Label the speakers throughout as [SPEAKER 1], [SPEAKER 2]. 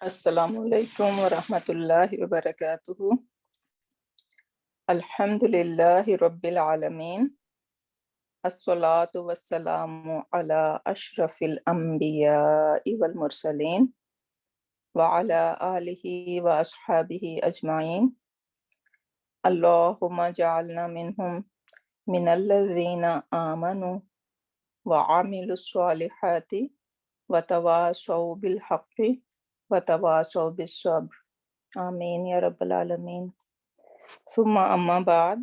[SPEAKER 1] السلام علیکم ورحمۃ اللہ وبرکاتہ۔ الحمد للہ رب العالمین، الصلاۃ والسلام علی اشرف الانبیاء والمرسلین وعلی آلہ واصحابہ اجمعین۔ اللہم جعلنا منہم من الذین آمنوا وعملوا الصالحات وتواصوا بالحق وتواصوا بالصبر، آمین یا رب العالمین۔ ثم اما بعد،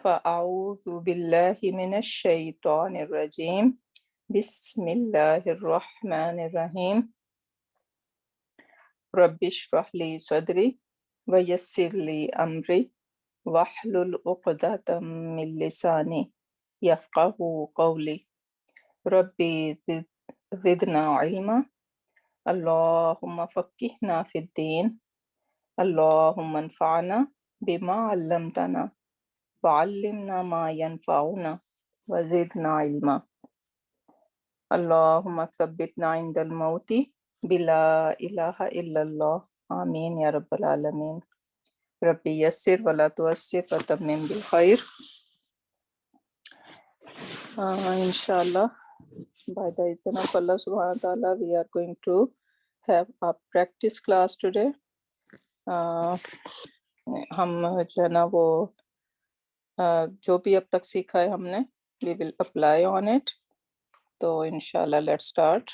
[SPEAKER 1] فاعوذ باللہ من الشیطان الرجیم، بسم اللہ الرحمن الرحیم۔ رب اشرح لی صدری ویسر لی امری واحلل عقدۃ من لسانی یفقہوا قولی۔ ربی زدنا علما، اللہم فقہنا فی الدین، اللہم انفعنا بما علمتنا وعلمنا ما ینفعنا وزدنا علما، اللہم ثبتنا عند الموت بلا الہ الا اللہ، آمین یا رب العالمین۔ ربی یسر ولا تعسر وتمم بالخیر۔ Inshallah, by the izn of Allah subhanahu wa ta'ala, we are going to have a practice class today. ہم جو ہے نا وہ جو بھی اب تک سیکھا ہے ہم نے we will apply on it. تو انشاءاللہ let's start.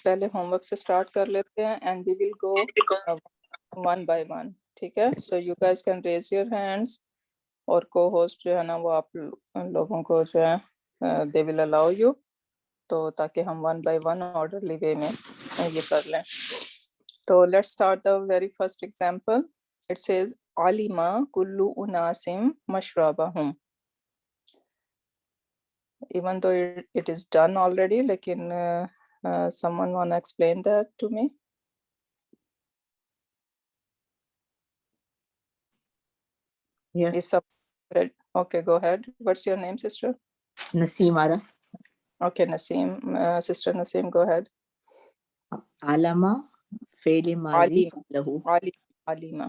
[SPEAKER 1] پہلے ہوم ورک سے اسٹارٹ کر لیتے ہیں and we will go one by one. ٹھیک ہے، so you guys can raise your hands، اور کو ہوسٹ جو ہے نا وہ آپ لوگوں کو جو ہے they will allow you، تو تاکہ ہم one by one orderly way میں یہ کر لیں۔ تو let start the very first example. It says علم کل اناس مشربہم، even though it is done already, لیکن someone wanna explain that to me؟
[SPEAKER 2] Yes.
[SPEAKER 1] Okay, go ahead. What's your name, sister?
[SPEAKER 2] Naseem Ara.
[SPEAKER 1] Okay, Naseem. Sister Naseem, go ahead.
[SPEAKER 2] Alama فعل ماضی
[SPEAKER 1] علم
[SPEAKER 2] فعلہ،
[SPEAKER 1] علم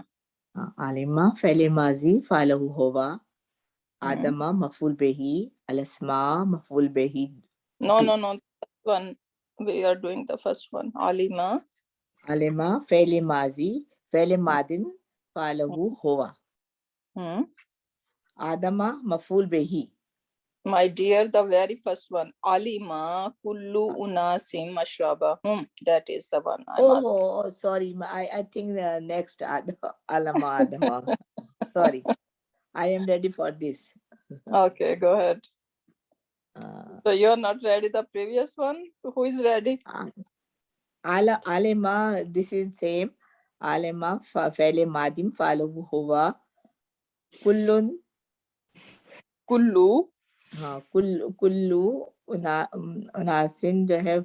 [SPEAKER 2] عالمہ فعل ماضی فعلہ ہوا، آدمہ مفعول بہ، الاسماء مفعول بہ۔
[SPEAKER 1] No, that one. We are doing the first one. Alima.
[SPEAKER 2] عالمہ فعل ماضی فعل ماضٍ فعلہ ہوا، آدمہ مفعول بہ۔
[SPEAKER 1] My dear, the very first one. Alima kullu unasim mashrabahum. That is the one I'm asking.
[SPEAKER 2] Oh, sorry, I think the next Alama Adama. Sorry, I am ready for this.
[SPEAKER 1] Okay, go ahead. So you're not ready the previous one? Who is ready?
[SPEAKER 2] Alima, this is same. Alima فعل ماضی فعلہ ہوا، کلن
[SPEAKER 1] Kullu.
[SPEAKER 2] ہاں کلو اناسن جو ہے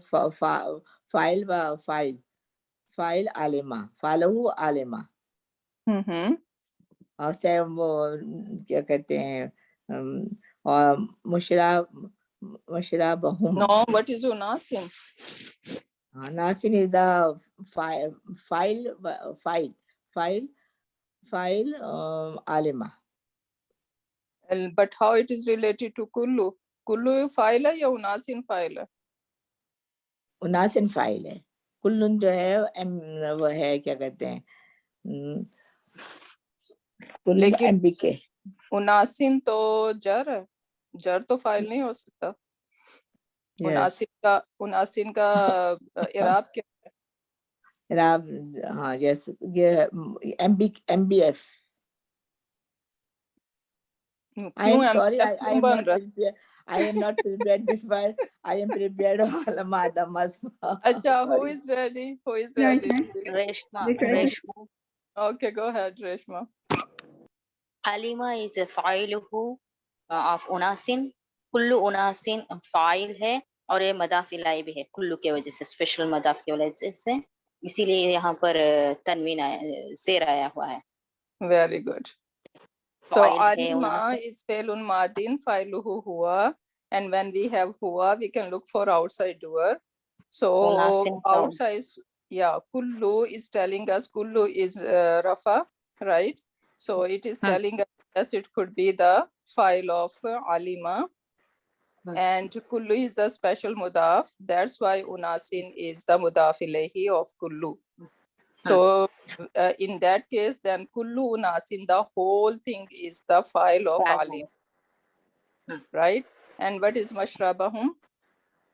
[SPEAKER 2] file و file عالمہ فعلہ عالمہ، اور سے وہ کیا کہتے ہیں اور مشربہم۔
[SPEAKER 1] No, what is unasim?
[SPEAKER 2] ناسن از دا فائل عالمہ۔
[SPEAKER 1] But how it is related to kullu? Kullu file ہے یا unasin file ہے؟
[SPEAKER 2] اناسن فائل ہے، کلن جو ہے وہ ہے کیا کہتے ہیں
[SPEAKER 1] لیکن
[SPEAKER 2] ایم بی کے۔
[SPEAKER 1] اناسن تو جر ہے، جر تو فائل نہیں ہو سکتا۔ اناسن کا اعراب کیا ہے؟
[SPEAKER 2] اعراب ہاں یس یہ M B F. I am sorry, I am not prepared. I am not prepared this word. I am prepared علماء آدم اسماء۔
[SPEAKER 1] اچھا، who is ready? Who is ready?
[SPEAKER 3] Reshma.
[SPEAKER 1] Okay, go ahead, Reshma.
[SPEAKER 3] Alima is a fa'iluhu of unasin. Kullu unasin fa'il ہے، اور یہ مضاف الیہ بھی ہے، کلو کی وجہ سے، اسپیشل مضاف کی وجہ سے، اسی لیے یہاں پر تنوین زیر آیا ہوا ہے۔
[SPEAKER 1] Very good. So alima is فعل ماض فاعلہ ہوا، and when we have huwa, we can look for outside doer. So
[SPEAKER 3] Unasin sound.
[SPEAKER 1] outside, yeah, kullu is telling us kullu is rafa, right? So it is telling us yes, it could be the file of alima. And kullu is the special mudaf. That's why unasin is the mudaf ilayhi of kullu. So in that case, then kullu unasin, the whole thing is the file of alim, right? And what is mashrabahum?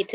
[SPEAKER 3] it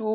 [SPEAKER 1] 2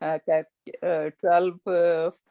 [SPEAKER 1] 12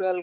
[SPEAKER 1] 12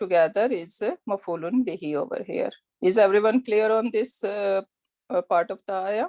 [SPEAKER 1] together is mafulun bihi over here. Is everyone clear on this part of the ayah?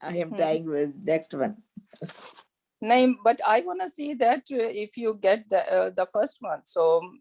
[SPEAKER 2] I am trying with next one.
[SPEAKER 1] No, but I want to see that if you get the first one. So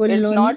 [SPEAKER 1] It's not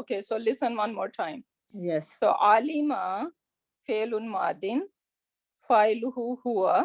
[SPEAKER 1] okay so listen one more time
[SPEAKER 2] yes
[SPEAKER 1] so alima failun madin failuhu huwa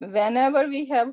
[SPEAKER 1] whenever we have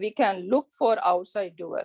[SPEAKER 1] we can look for outside doer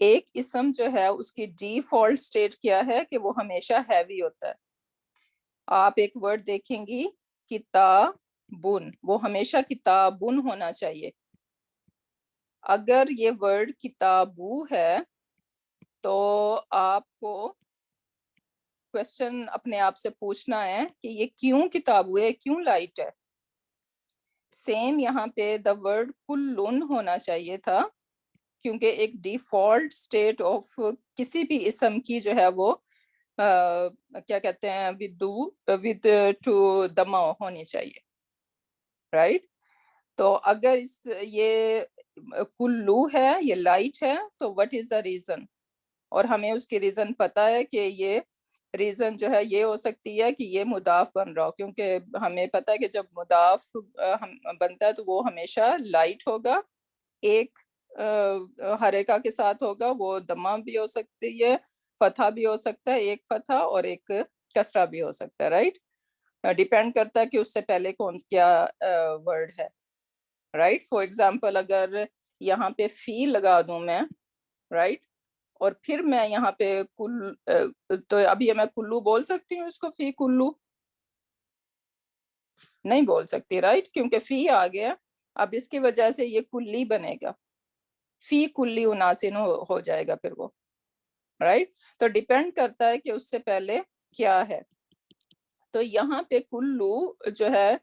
[SPEAKER 1] ایک اسم جو ہے اس کی default state کیا ہے کہ وہ ہمیشہ ہیوی ہوتا ہے. آپ ایک ورڈ دیکھیں گی کتابن، وہ ہمیشہ کتابن ہونا چاہیے. اگر یہ ورڈ کتابو ہے تو آپ کو کوشچن اپنے آپ سے پوچھنا ہے کہ یہ کیوں کتابو ہے، کیوں لائٹ ہے. سیم یہاں پہ دا ورڈ کلن ہونا چاہیے تھا، کیونکہ ایک ڈیفالٹ سٹیٹ آف کسی بھی اسم کی جو ہے وہ کیا کہتے ہیں ود ٹو دما ہونی چاہیے، رائٹ. تو اگر یہ کلو ہے، یہ لائٹ ہے، تو وٹ از دا ریزن؟ اور ہمیں اس کی ریزن پتا ہے کہ یہ ریزن جو ہے یہ ہو سکتی ہے کہ یہ مضاف بن رہا ہو، کیونکہ ہمیں پتا ہے کہ جب مضاف بنتا ہے تو وہ ہمیشہ لائٹ ہوگا، ایک حرکہ کے ساتھ ہوگا، وہ دمہ بھی ہو سکتی ہے، فتحہ بھی ہو سکتا ہے، ایک فتحہ اور ایک کسرہ بھی ہو سکتا ہے، رائٹ. ڈیپینڈ کرتا ہے کہ اس سے پہلے کون کیا ورڈ ہے، رائٹ. فار ایگزامپل اگر یہاں پہ فی لگا دوں میں، رائٹ، اور پھر میں یہاں پہ تو اب یہ میں کلو بول سکتی ہوں اس کو، فی کلو نہیں بول سکتی، رائٹ، کیونکہ فی آ گیا. اب اس کی وجہ سے یہ کلی بنے گا، فی کلی اناسن ہو جائے گا پھر وہ، رائٹ. تو ڈیپینڈ کرتا ہے کہ اس سے پہلے کیا ہے. تو یہاں پہ کلو جو ہے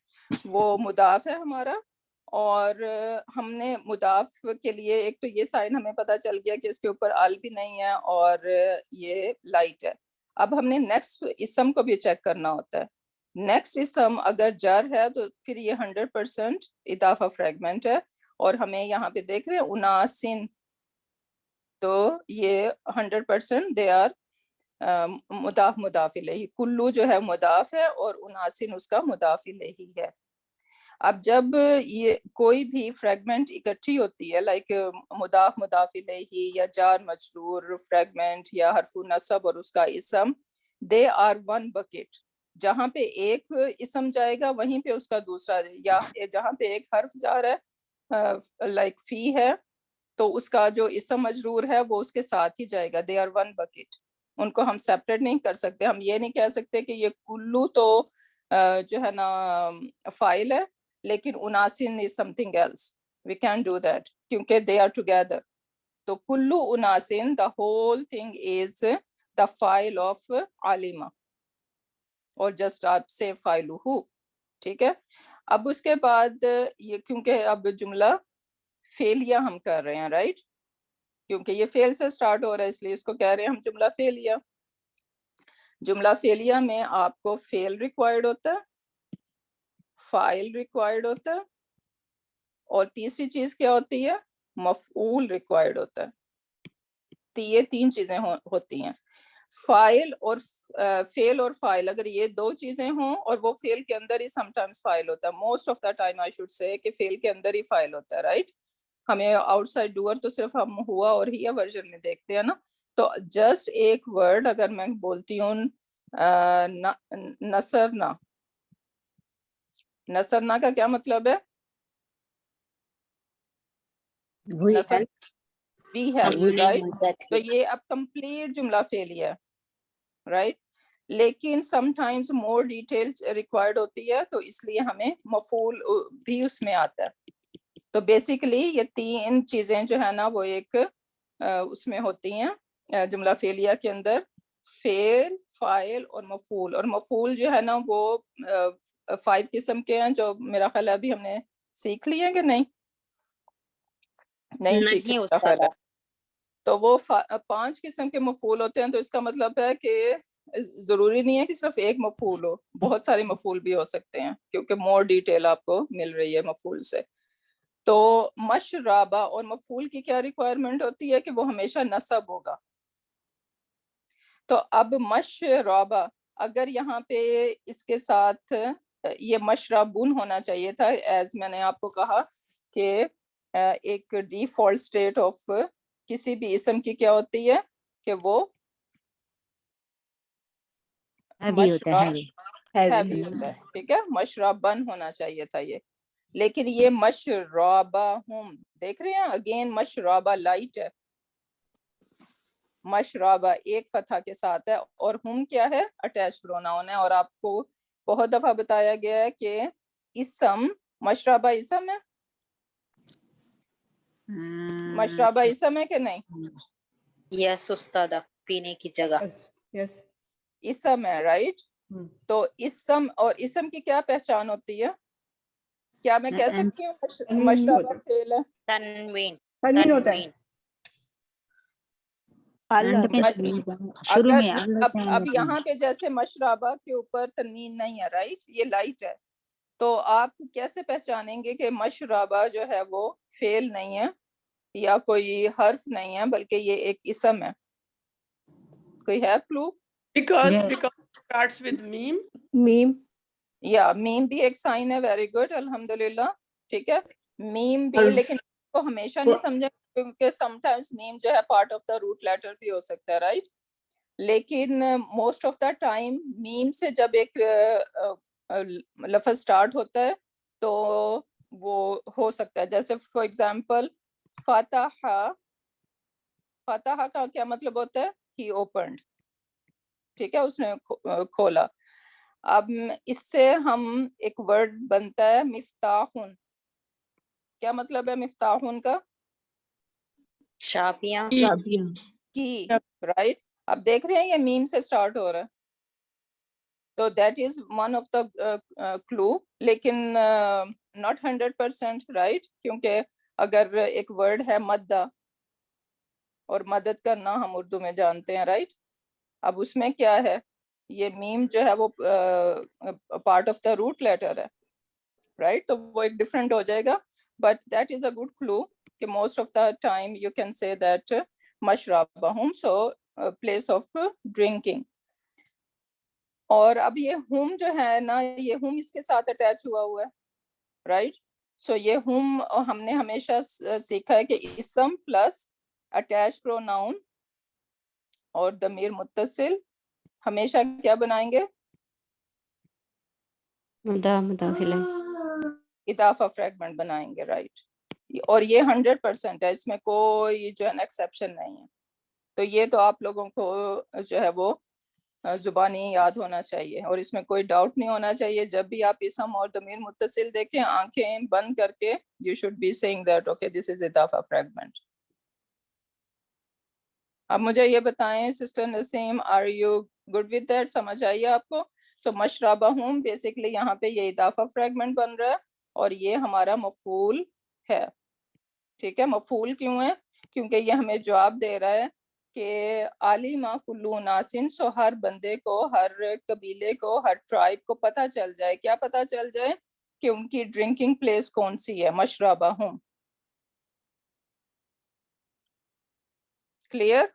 [SPEAKER 1] وہ مضاف ہے ہمارا، اور ہم نے مضاف کے لیے ایک تو یہ سائن ہمیں پتا چل گیا کہ اس کے اوپر ال بھی نہیں ہے اور یہ لائٹ ہے. اب ہم نے نیکسٹ اسم کو بھی چیک کرنا ہوتا ہے. نیکسٹ اسم اگر جر ہے تو پھر یہ 100% اضافہ فریگمنٹ ہے، اور ہمیں یہاں پہ دیکھ رہے ہیں اناسن، تو یہ 100% دے آر مضاف الیہ. کلو جو ہے مضاف ہے اور اناسن اس کا مضاف الیہ ہے. اب جب یہ کوئی بھی فریگمنٹ اکٹھی ہوتی ہے، لائک مضاف الیہ یا جار مجرور فریگمنٹ یا حرف نصب اور اس کا اسم، دے آر ون بکٹ. جہاں پہ ایک اسم جائے گا وہیں پہ اس کا دوسرا، یا جہاں پہ ایک حرف جا رہا ہے لائک فی ہے تو اس کا جو اسم مجرور ہے وہ اس کے ساتھ ہی جائے گا. They are one bucket. ان کو ہم سیپریٹ نہیں کر سکتے. ہم یہ نہیں کہہ سکتے کہ یہ کلو تو جو ہے نا فائل ہے لیکن اناسن is something else. We can't do that کیونکہ they are together. تو کلو اناسن the whole thing is the file of عالمہ، اور جسٹ آپ سے فائلہ، ٹھیک ہے. اب اس کے بعد یہ کیونکہ اب جملہ فعلیہ ہم کر رہے ہیں، رائٹ، کیونکہ یہ فعل سے سٹارٹ ہو رہا ہے اس لیے اس کو کہہ رہے ہیں ہم جملہ فعلیہ. جملہ فعلیہ میں آپ کو فعل ریکوائرڈ ہوتا ہے، فاعل ریکوائرڈ ہوتا ہے، اور تیسری چیز کیا ہوتی ہے؟ مفعول ریکوائرڈ ہوتا ہے. یہ تین چیزیں ہوتی ہیں. فاعل اور فعل اور فاعل، اگر یہ دو چیزیں ہوں، اور وہ فعل کے اندر ہی سم ٹائمز فاعل ہوتا ہے، most of the time I should say کہ فعل کے اندر ہی فاعل ہوتا ہے، رائٹ. ہمیں آؤٹ سائڈ ڈوئر تو صرف ہم ہوا اور ہی ورژن میں دیکھتے ہیں نا. تو جسٹ ایک ورڈ اگر میں بولتی ہوں نصرنا، نصرنا کا کیا مطلب ہے؟ نصر we help, right. تو یہ اب کمپلیٹ جملہ فعلیہ ہے، رائٹ. لیکن some times more detail required ہوتی ہے تو اس لیے ہمیں مفعول بھی اس میں آتا ہے. تو بیسیکلی یہ تین چیزیں جو ہے نا وہ ایک اس میں ہوتی ہیں جملہ فعلیہ کے اندر، فعل، فاعل اور مفعول. اور مفعول جو ہے نا وہ 5 قسم کے ہیں جو میرا خیال ہے ابھی ہم نے سیکھ لی ہیں کہ نہیں سیکھے میرا خیال ہے. تو وہ 5 قسم کے مفعول ہوتے ہیں. تو اس کا مطلب ہے کہ ضروری نہیں ہے کہ صرف ایک مفعول ہو، بہت سارے مفعول بھی ہو سکتے ہیں کیونکہ مور ڈیٹیل آپ کو مل رہی ہے مفعول سے. تو مشرابہ اور مفعول کی کیا ریکوائرمنٹ ہوتی ہے کہ وہ ہمیشہ نصب ہوگا. تو اب مشرابہ اگر یہاں پہ اس کے ساتھ یہ مشربون ہونا چاہیے تھا، ایز میں نے آپ کو کہا کہ ایک ڈیفالٹ سٹیٹ آف کسی بھی اسم کی کیا ہوتی ہے کہ وہ
[SPEAKER 2] ہیوی ہوتا ہے،
[SPEAKER 1] ہیوی ہوتا ہے، ٹھیک ہے. مشربن ہونا چاہیے تھا یہ، لیکن یہ مشربہ ہم دیکھ رہے ہیں اگین مشربہ لائٹ ہے. مشربہ ایک فتح کے ساتھ ہے, اور ہم کیا ہے, اٹیچ پروناؤن ہے. اور آپ کو بہت دفعہ بتایا گیا ہے کہ اسم, مشربہ اسم ہے, مشربہ اسم ہے کہ نہیں؟
[SPEAKER 3] یس استاذہ, پینے کی جگہ
[SPEAKER 1] اسم ہے, رائٹ. تو اسم اور اسم کی کیا پہچان ہوتی ہے؟ کیا میں کہہ سکتی ہوں مشربہ فعل ہے؟
[SPEAKER 3] تنوین,
[SPEAKER 4] تنوین ہوتا ہے.
[SPEAKER 1] اگر اب یہاں پہ جیسے مشربہ کے اوپر تنوین نہیں ہے, رائٹ, یہ لائٹ ہے, تو آپ کیسے پہچانیں گے کہ مشربہ جو ہے وہ فعل نہیں ہے یا کوئی حرف نہیں ہے بلکہ یہ ایک اسم ہے؟ کوئی ہے کلو؟
[SPEAKER 4] Because it starts with meme.
[SPEAKER 1] یا میم بھی ایک سائن ہے. ویری گڈ, الحمدللہ. ٹھیک ہے, میم بھی, لیکن اس کو ہمیشہ نہیں سمجھا کیونکہ سم ٹائمز میم جو ہے part of the root letter بھی ہو سکتا ہے, رائٹ. لیکن موسٹ آف دا ٹائم میم سے جب ایک لفظ سٹارٹ ہوتا ہے تو وہ ہو سکتا ہے, جیسے فار ایگزامپل فتح, فتح کا کیا مطلب ہوتا ہے؟ ہی اوپنڈ, ٹھیک ہے, اس نے کھولا. اب اس سے ہم ایک ورڈ بنتا ہے مفتاحن. کیا مطلب ہے مفتاحن کا؟
[SPEAKER 3] چابیاں,
[SPEAKER 1] کی, رائٹ. اب دیکھ رہے ہیں یہ میم سے سٹارٹ ہو رہا ہے, تو that is one of the clue, لیکن ناٹ 100%, رائٹ, کیونکہ اگر ایک ورڈ ہے مدہ, اور مدد کرنا ہم اردو میں جانتے ہیں, رائٹ. اب اس میں کیا ہے, یہ میم جو ہے وہ part of the root letter ہے, رائٹ, تو وہ ایک ڈفرینٹ ہو جائے گا. But that is a good clue کہ most of the time you can say that مشربہم, سو پلیس آف ڈرنکنگ. اور اب یہ ہم جو ہے نا, یہ ہم اس کے ساتھ اٹیچ ہوا ہے, رائٹ. سو یہ ہم نے ہمیشہ سیکھا ہے کہ اسم پلس اٹیچ پروناؤن اور ضمیر متصل ہمیشہ کیا بنائیں گے؟ اضافہ فریگمنٹ بنائیں گے, رائٹ. اور یہ 100% ہے, اس میں کوئی جو ہے نا ایکسیپشن نہیں ہے. تو یہ تو آپ لوگوں کو جو ہے وہ زبانی یاد ہونا چاہیے, اور اس میں کوئی ڈاؤٹ نہیں ہونا چاہیے. جب بھی آپ اسم اور ضمیر متصل دیکھیں, آنکھیں بند کر کے you should be saying that okay this is اضافہ فریگمنٹ. اب مجھے یہ بتائیں sister Naseem, are you good with that؟ سمجھ آئیے آپ کو؟ سو مشربہم بیسکلی یہاں پہ یہ اضافہ فریگمنٹ بن رہا ہے, اور یہ ہمارا مفعول ہے. ٹھیک ہے, مفعول کیوں ہے؟ کیونکہ یہ ہمیں جواب دے رہا ہے کہ عالمہ کلو اناسن, سو ہر بندے کو, ہر قبیلے کو, ہر ٹرائب کو پتہ چل جائے. کیا پتہ چل جائے؟ کہ ان کی ڈرنکنگ پلیس کون سی ہے, مشربہم. Clear?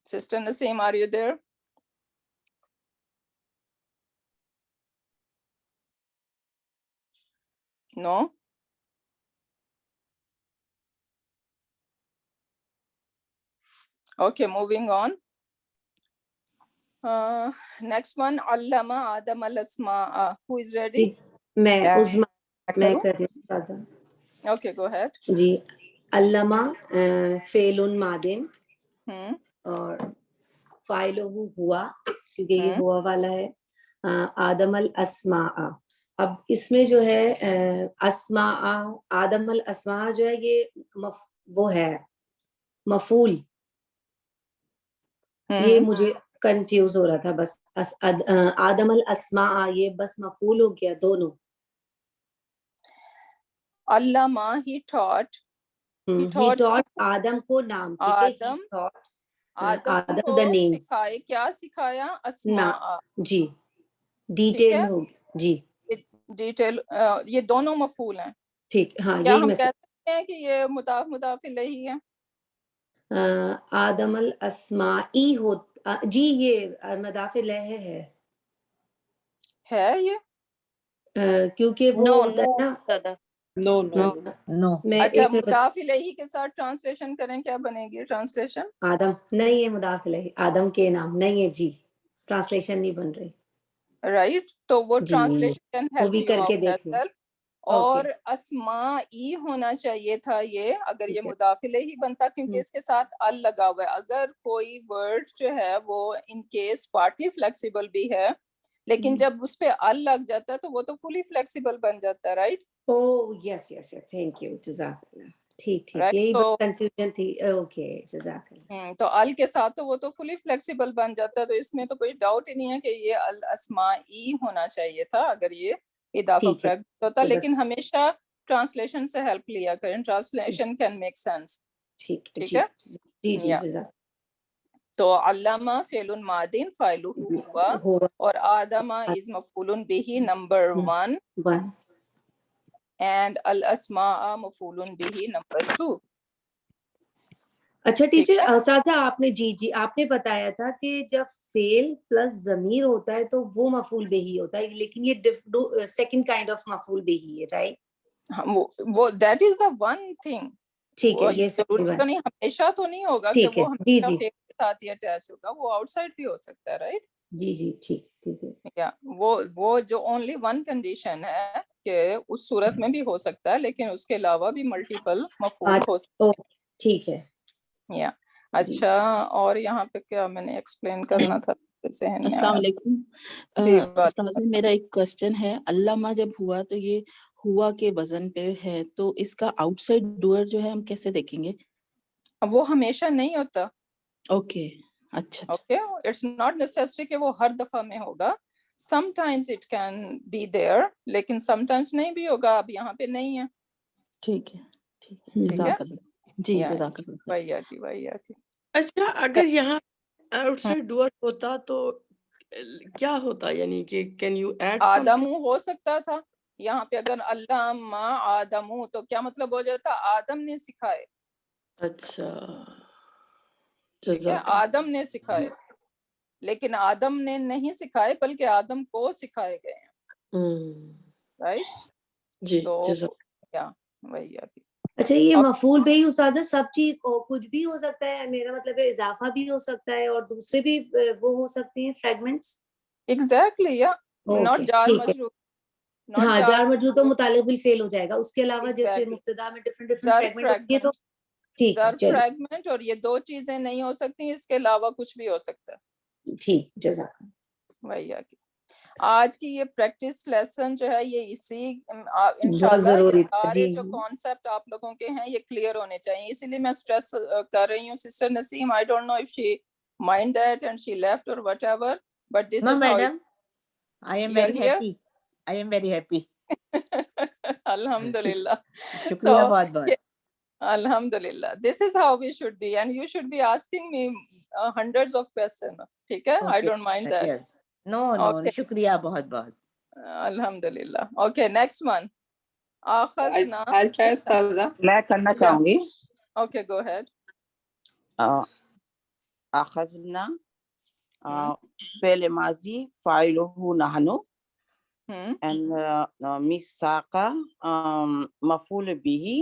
[SPEAKER 1] Sister Naseem, are you there? No? Okay, moving on. Next one, Allama Adam al-Asma'a. Who is ready?
[SPEAKER 5] میں کر رہی ہوں.
[SPEAKER 1] Okay, go ahead.
[SPEAKER 5] جی, علامہ فعل ماضٍ, اور فاعلہ ہوا کیونکہ یہ ہوا والا ہے. آدم الاسماء, اب اس میں جو ہے اسماء, آدم الاسماء جو ہے یہ وہ ہے مفعول. یہ مجھے کنفیوز ہو رہا تھا بس. آدم الاسماء یہ بس مفعول ہو گیا دونوں.
[SPEAKER 1] علامہ he taught
[SPEAKER 5] آدم کو نام,
[SPEAKER 1] آدم کو سکھائے. کیا سکھایا؟ اسماء.
[SPEAKER 5] جی, ڈیٹیل میں ہوگی. جی,
[SPEAKER 1] ڈیٹیل, یہ دونوں مفعول ہیں.
[SPEAKER 5] ٹھیک, ہاں,
[SPEAKER 1] کیا
[SPEAKER 5] یہی
[SPEAKER 1] ہم
[SPEAKER 5] میں
[SPEAKER 1] کہہ سکتے ہیں کہ یہ مضاف مضاف الیہ ہے؟
[SPEAKER 5] آدم الاسمائی ہوتا, جی, یہ مضاف الیہ ہے
[SPEAKER 1] یہ
[SPEAKER 5] کیونکہ وہ ہوتا ہے نا.
[SPEAKER 4] نو.
[SPEAKER 1] اچھا, مضاف الیہ کے ساتھ ٹرانسلیشن کریں, کیا بنے گی ٹرانسلیشن؟
[SPEAKER 5] آدم نہیں ہے, مضاف الیہ آدم کے نام نہیں ہے. جی, ٹرانسلیشن نہیں بن رہی.
[SPEAKER 1] رائٹ, تو وہ
[SPEAKER 5] جی,
[SPEAKER 1] ٹرانسلیشن
[SPEAKER 5] وہ بھی کر کے دیکھ لیں.
[SPEAKER 1] اور اسمائی ہونا چاہیے تھا یہ, اگر یہ مضاف الیہ ہی بنتا, کیونکہ اس کے ساتھ ال لگا ہوا ہے. اگر کوئی ورڈ جو ہے وہ ان کیس پارٹلی فلیکسیبل بھی ہے, لیکن جب اس پہ ال لگ جاتا ہے تو وہ تو فلی فلیکسیبل بن جاتا ہے, right?
[SPEAKER 5] Yes yes yes, thank you, جزاک اللہ. ٹھیک ٹھیک,
[SPEAKER 1] Right,
[SPEAKER 5] یہی
[SPEAKER 1] تو
[SPEAKER 5] کنفیوژن تھی. اوکے, جزاک اللہ.
[SPEAKER 1] تو ال کے ساتھ تو وہ تو فلی فلیکسیبل بن جاتا ہے, تو اس میں تو کوئی ڈاؤٹ ہی نہیں ہے کہ یہ الاسمائی ہونا چاہیے تھا اگر یہ اضافہ
[SPEAKER 5] ٹھیک ہے,
[SPEAKER 1] فریکٹ ہوتا. لیکن ہمیشہ ٹرانسلیشن سے ہیلپ لیا کریں, ٹرانسلیشن کین میک سینس.
[SPEAKER 5] ٹھیک
[SPEAKER 1] ٹھیک
[SPEAKER 5] جی
[SPEAKER 1] ہے,
[SPEAKER 5] جی جی,
[SPEAKER 1] یا
[SPEAKER 5] جزاک.
[SPEAKER 1] تو علامہ فعل ماضی فاعلہ ہوا,
[SPEAKER 5] ہوا
[SPEAKER 1] اور آدم از مفعول به نمبر 1,
[SPEAKER 5] ون.
[SPEAKER 1] اینڈ الاسماء مفعول به نمبر 2.
[SPEAKER 5] اچھا
[SPEAKER 1] ٹھیک
[SPEAKER 5] ٹیچر,
[SPEAKER 1] ہے,
[SPEAKER 5] اساتذہ آپ نے جی آپ نے بتایا تھا کہ جب فعل پلس ضمیر ہوتا ہے تو وہ مفعول بہی ہوتا ہے, لیکن یہ سیکنڈ کائنڈ آف مفعول بہی ہے, رائٹ؟
[SPEAKER 1] وہ that is the one thing.
[SPEAKER 5] ٹھیک ہے,
[SPEAKER 1] وہ
[SPEAKER 5] یہ
[SPEAKER 1] ضروری
[SPEAKER 5] سیکنڈ
[SPEAKER 1] تو
[SPEAKER 5] ون.
[SPEAKER 1] نہیں, ہمیشہ تو نہیں ہوگا کہ
[SPEAKER 5] ٹھیک ہے,
[SPEAKER 1] وہ
[SPEAKER 5] جی
[SPEAKER 1] ہمیشہ
[SPEAKER 5] جی
[SPEAKER 1] فعل کے ساتھ ہی اٹیچ ہوگا, وہ آؤٹ سائڈ بھی ہو سکتا ہے, رائٹ؟
[SPEAKER 5] جی جی, ٹھیک ٹھیک ہے.
[SPEAKER 1] یا وہ جو اونلی ون کنڈیشن ہے کہ اس صورت میں بھی ہو سکتا ہے, لیکن اس کے علاوہ بھی ملٹیپل مفعول ہو سکتے
[SPEAKER 5] ٹھیک ہے
[SPEAKER 1] ہیں. یا
[SPEAKER 5] جی.
[SPEAKER 1] اچھا, اور یہاں پہ کیا میں نے ایکسپلین کرنا تھا ذہن میں
[SPEAKER 6] السلام
[SPEAKER 1] آیا.
[SPEAKER 6] علیکم.
[SPEAKER 1] جی
[SPEAKER 6] استاذ, میرا ایک کوشچن ہے. علامہ جب ہوا تو یہ ہوا کے وزن پہ ہے, تو اس کا آؤٹ سائڈ ڈوئر جو ہے ہم کیسے دیکھیں گے؟
[SPEAKER 1] وہ ہمیشہ نہیں ہوتا.
[SPEAKER 6] اوکے, اچھا اچھا.
[SPEAKER 1] اوکے, اٹس ناٹ نیسیسری کہ وہ ہر دفعہ میں ہوگا. Sometimes it can be there, لیکن سم ٹائمز نہیں بھی ہوگا. اب یہاں پہ نہیں ہے.
[SPEAKER 6] ٹھیک ہے ٹھیک ہے,
[SPEAKER 1] ٹھیک ہے,
[SPEAKER 6] جزاک اللہ. جی
[SPEAKER 1] یا
[SPEAKER 6] جزاک اللہ.
[SPEAKER 1] وہی
[SPEAKER 4] اچھا, اگر یہاں آؤٹ سائڈ ڈور ہوتا تو کیا ہوتا, یعنی کہ can you add some
[SPEAKER 1] Adam
[SPEAKER 4] thing?
[SPEAKER 1] ہو سکتا تھا یہاں پہ. اگر علامہ آدم تو کیا مطلب ہو جاتا, آدم نے سکھائے.
[SPEAKER 4] اچھا,
[SPEAKER 1] ٹھیک ہے,
[SPEAKER 4] جزاک اللہ.
[SPEAKER 1] آدم نے سکھائے, لیکن آدم نے نہیں سکھائے بلکہ آدم کو سکھائے گئے ہیں, رائٹ؟
[SPEAKER 4] جی,
[SPEAKER 1] تو
[SPEAKER 4] جزاک.
[SPEAKER 1] کیا وہی ابھی.
[SPEAKER 5] اچھا, یہ مفعول بہی استاذہ سب چیز کچھ بھی ہو سکتا ہے, میرا مطلب ہے اضافہ بھی ہو سکتا ہے اور دوسرے بھی وہ ہو سکتے ہیں فریگمنٹس.
[SPEAKER 1] ایگزیکٹلی, یا ناٹ
[SPEAKER 5] اوکے,
[SPEAKER 1] جار
[SPEAKER 5] ٹھیک ہے.
[SPEAKER 1] مجرور,
[SPEAKER 5] ہاں, جار مجرور تو متعلق بالفعل ہو جائے گا. اس کے علاوہ جیسے
[SPEAKER 1] ایگزیکٹلی,
[SPEAKER 5] مبتدا میں ڈفرنٹ
[SPEAKER 1] ظرف
[SPEAKER 5] فریگمنٹ ہوتی ہے تو
[SPEAKER 1] فریگمنٹ,
[SPEAKER 5] ٹھیک ہے,
[SPEAKER 1] ظرف
[SPEAKER 5] چلیے
[SPEAKER 1] فریگمنٹ, اور یہ دو چیزیں نہیں ہو سکتی, اس کے علاوہ کچھ بھی ہو سکتا ہے.
[SPEAKER 5] ٹھیک, جزاک.
[SPEAKER 1] وہی آگے. آج کی یہ پریکٹس لیسن جو ہے یہ اسی
[SPEAKER 5] بہت
[SPEAKER 1] انشاءاللہ یہ
[SPEAKER 5] ضروری تھا.
[SPEAKER 1] سارے
[SPEAKER 5] جی
[SPEAKER 1] جو کانسیپٹ آپ لوگوں کے ہیں یہ کلیئر ہونے چاہیے, اسی لیے میں اسٹریس کر رہی ہوں. Sister Naseem, I don't know if she mind that and she left or whatever, but this
[SPEAKER 2] No,
[SPEAKER 1] is how it.
[SPEAKER 2] madam. I am
[SPEAKER 1] You are
[SPEAKER 2] very
[SPEAKER 1] here.
[SPEAKER 2] happy. I am very happy.
[SPEAKER 1] Alhamdulillah.
[SPEAKER 2] شکریہ
[SPEAKER 1] So
[SPEAKER 2] بہت بہت.
[SPEAKER 1] Alhamdulillah, this is how we should be, and you should be asking me hundreds of questions. ٹھیک ہے, I don't mind that.
[SPEAKER 2] Yes. No, no,
[SPEAKER 1] Okay.
[SPEAKER 2] شکریہ بہت بہت.
[SPEAKER 1] Alhamdulillah. Okay, next one. آخذنا.
[SPEAKER 7] I'll try, Ustaza. میں کرنا چاہوں گی.
[SPEAKER 1] Okay, go ahead.
[SPEAKER 7] اخذنا فعل ماضی فاعلہ نحن, and میثاق مفعول به,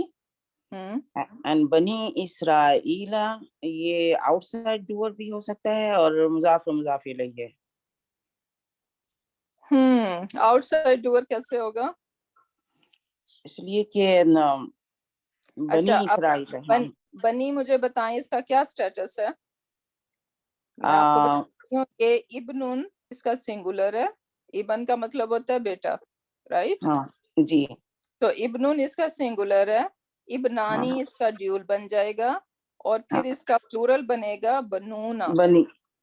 [SPEAKER 7] and بنی اسرائیل یہ آؤٹ سائڈ ڈور بھی ہو سکتا ہے اور مضاف مضاف الیہ ہے.
[SPEAKER 1] آؤٹ سائڈ ڈور کیسے ہوگا؟
[SPEAKER 7] اس لیے کہ بنی
[SPEAKER 1] اچھا,
[SPEAKER 7] اسرائیل ہے.
[SPEAKER 1] اب بنی مجھے بتائیں اس کا کیا سٹیٹس ہے. میں آپ کو بتاتی ہوں کہ ابن اس کا سنگولر ہے, ابن کا مطلب ہوتا ہے بیٹا, رائٹ؟
[SPEAKER 7] ہاں جی.
[SPEAKER 1] تو ابن اس کا سنگولر ہے, ابنانی اس کا ڈیول بن جائے گا, اور پھر اس کا پلورل بنے گا بنونا.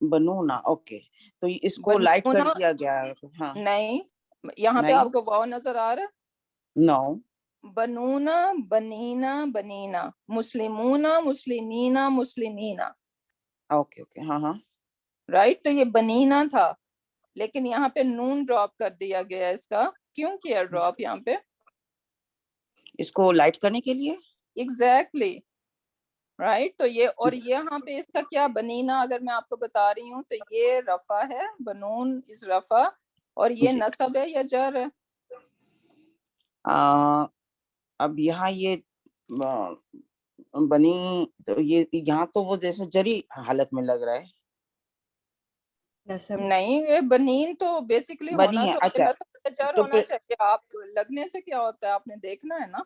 [SPEAKER 7] بنونا, اوکے. تو اس کو لائٹ کر دیا گیا ہے. ہاں,
[SPEAKER 1] نہیں, یہاں پہ آپ کو واو نظر آ رہا ہے.
[SPEAKER 7] نو,
[SPEAKER 1] بنونا, بنینا, بنینا, مسلمونا, مسلمینا, مسلمینا.
[SPEAKER 7] اوکے اوکے, ہاں ہاں,
[SPEAKER 1] رائٹ. تو یہ بنینا تھا, لیکن یہاں پہ نون ڈراپ کر دیا گیا. اس کا کیوں کیا ڈراپ یہاں پہ؟
[SPEAKER 7] اس کو لائٹ کرنے کے لیے.
[SPEAKER 1] Exactly, right. تو یہ, اور یہاں پہ اس کا کیا بنینا, اگر میں آپ کو بتا رہی ہوں تو یہ رفع ہے, بنون از رفع, اور یہ نصب ہے یا جر ہے؟
[SPEAKER 7] اب یہاں یہ بنی, تو یہ یہاں تو وہ جیسے جری حالت میں لگ رہا ہے.
[SPEAKER 1] نہیں یہ بنین تو بیسکلی
[SPEAKER 7] بنی
[SPEAKER 1] ہونا
[SPEAKER 7] ہے.
[SPEAKER 1] تو
[SPEAKER 7] اچھا
[SPEAKER 1] نصب جر
[SPEAKER 7] تو
[SPEAKER 1] ہونا
[SPEAKER 7] پھر
[SPEAKER 1] چاہیے. آپ لگنے سے کیا ہوتا ہے آپ نے دیکھنا ہے نا,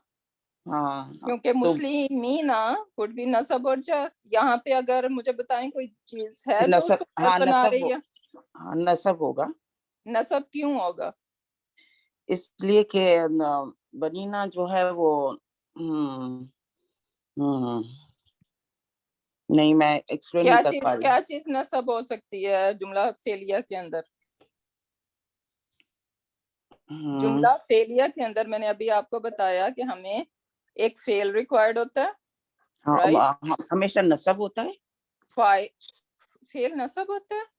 [SPEAKER 7] ہاں
[SPEAKER 1] کیونکہ
[SPEAKER 7] تو
[SPEAKER 1] مسلمینا could be نصب اور جر. یہاں پہ اگر مجھے بتائیں کوئی چیز ہے جو اس
[SPEAKER 7] نصب,
[SPEAKER 1] کو جر
[SPEAKER 7] ہاں
[SPEAKER 1] بنا
[SPEAKER 7] نصب,
[SPEAKER 1] رہی ہے,
[SPEAKER 7] ہاں نصب ہوگا.
[SPEAKER 1] نصب کیوں ہوگا؟
[SPEAKER 7] اس لیے کہ بنینا جو ہے وہ نہیں میں ایکسپلین نہیں کر پا رہی.
[SPEAKER 1] کیا چیز نصب ہو سکتی ہے جملہ فعلیہ کے اندر؟ جملہ فعلیہ کے اندر میں نے ابھی آپ کو بتایا کہ ہمیں ایک فعل ریکوائرڈ ہوتا ہے, رائٹ؟
[SPEAKER 7] ہمیشہ نصب ہوتا ہے.
[SPEAKER 1] فعل نصب ہوتا ہے؟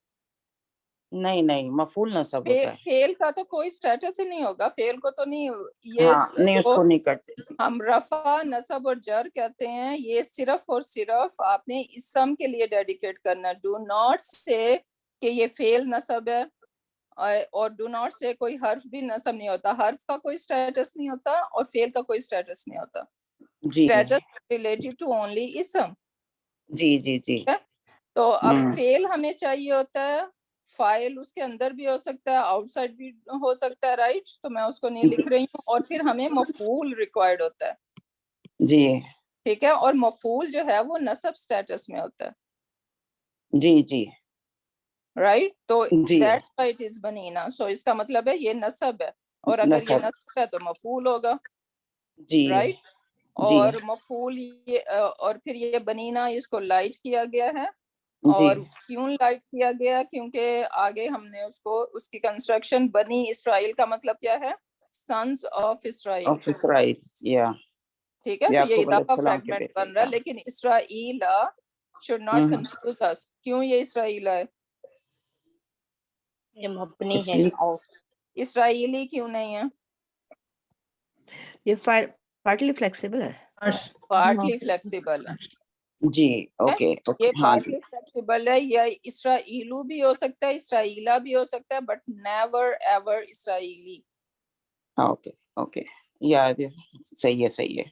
[SPEAKER 7] نہیں مفعول نصب ہوتا ہے.
[SPEAKER 1] فعل کا تو کوئی سٹیٹس ہی نہیں ہوگا, فعل کو تو نہیں. یہ
[SPEAKER 7] ہاں نہیں اس کو نہیں کرتے.
[SPEAKER 1] ہم رفع نصب اور جر کہتے ہیں, یہ صرف اور صرف آپ نے اسم کے لیے ڈیڈیکیٹ کرنا. ڈو ناٹ سے کہ یہ فعل نصب ہے, اور ڈو ناٹ سے کوئی حرف بھی نصب نہیں ہوتا. حرف کا کوئی سٹیٹس نہیں ہوتا اور فعل کا کوئی سٹیٹس نہیں ہوتا.
[SPEAKER 7] جی
[SPEAKER 1] سٹیٹس ریلیٹڈ ٹو اونلی اسم.
[SPEAKER 7] جی
[SPEAKER 1] تو اب فعل ہمیں چاہیے ہوتا ہے, فائل اس کے اندر بھی ہو سکتا ہے, آؤٹ سائڈ بھی ہو سکتا ہے, رائٹ؟ تو میں اس کو نہیں لکھ رہی ہوں. اور پھر ہمیں مفعول ریکوائرڈ ہوتا ہے,
[SPEAKER 7] جی
[SPEAKER 1] ٹھیک ہے. اور مفعول جو ہے وہ نصب سٹیٹس میں ہوتا ہے,
[SPEAKER 7] جی
[SPEAKER 1] رائٹ؟ تو
[SPEAKER 7] جی
[SPEAKER 1] دیٹس وائی اٹ از بنینا. سو اس کا مطلب ہے یہ نصب ہے, اور اگر یہ
[SPEAKER 7] نصب
[SPEAKER 1] نصب ہے تو مفعول ہوگا,
[SPEAKER 7] جی
[SPEAKER 1] رائٹ؟
[SPEAKER 7] جی
[SPEAKER 1] اور مفعول اور پھر یہ بنینا اس کو لائٹ کیا گیا ہے.
[SPEAKER 7] جی
[SPEAKER 1] اور کیوں لائٹ کیا گیا؟ کیونکہ آگے ہم نے اس کی کنسٹرکشن, بنی اسرائیل کا مطلب کیا ہے؟ Sons of Israel,
[SPEAKER 7] of Israel, یا
[SPEAKER 1] ٹھیک ہے. تو یہ
[SPEAKER 7] یعقوب علیہ
[SPEAKER 1] اضافہ
[SPEAKER 7] السلام کے
[SPEAKER 1] فریگمنٹ
[SPEAKER 7] بیٹے.
[SPEAKER 1] بن رہا ہے. لیکن اسرائیل should not confuse us. کیوں یہ اسرائیل ہے؟
[SPEAKER 3] یہ مبنی
[SPEAKER 7] اس
[SPEAKER 3] ہے
[SPEAKER 7] لیے
[SPEAKER 1] اسرائیلی کیوں نہیں ہے؟
[SPEAKER 2] یہ پارٹلی فلیکسیبل ہے.
[SPEAKER 1] پارٹلی فلیکسیبل ہے.
[SPEAKER 7] جی اوکے
[SPEAKER 1] یہ
[SPEAKER 7] ہاں جی
[SPEAKER 1] پارٹلی فلیکسیبل ہے. یا اسرائیلو بھی ہو سکتا ہے, اسرائیلا بھی ہو سکتا ہے, but never ever Israeli.
[SPEAKER 7] Okay یاد صحیح ہے.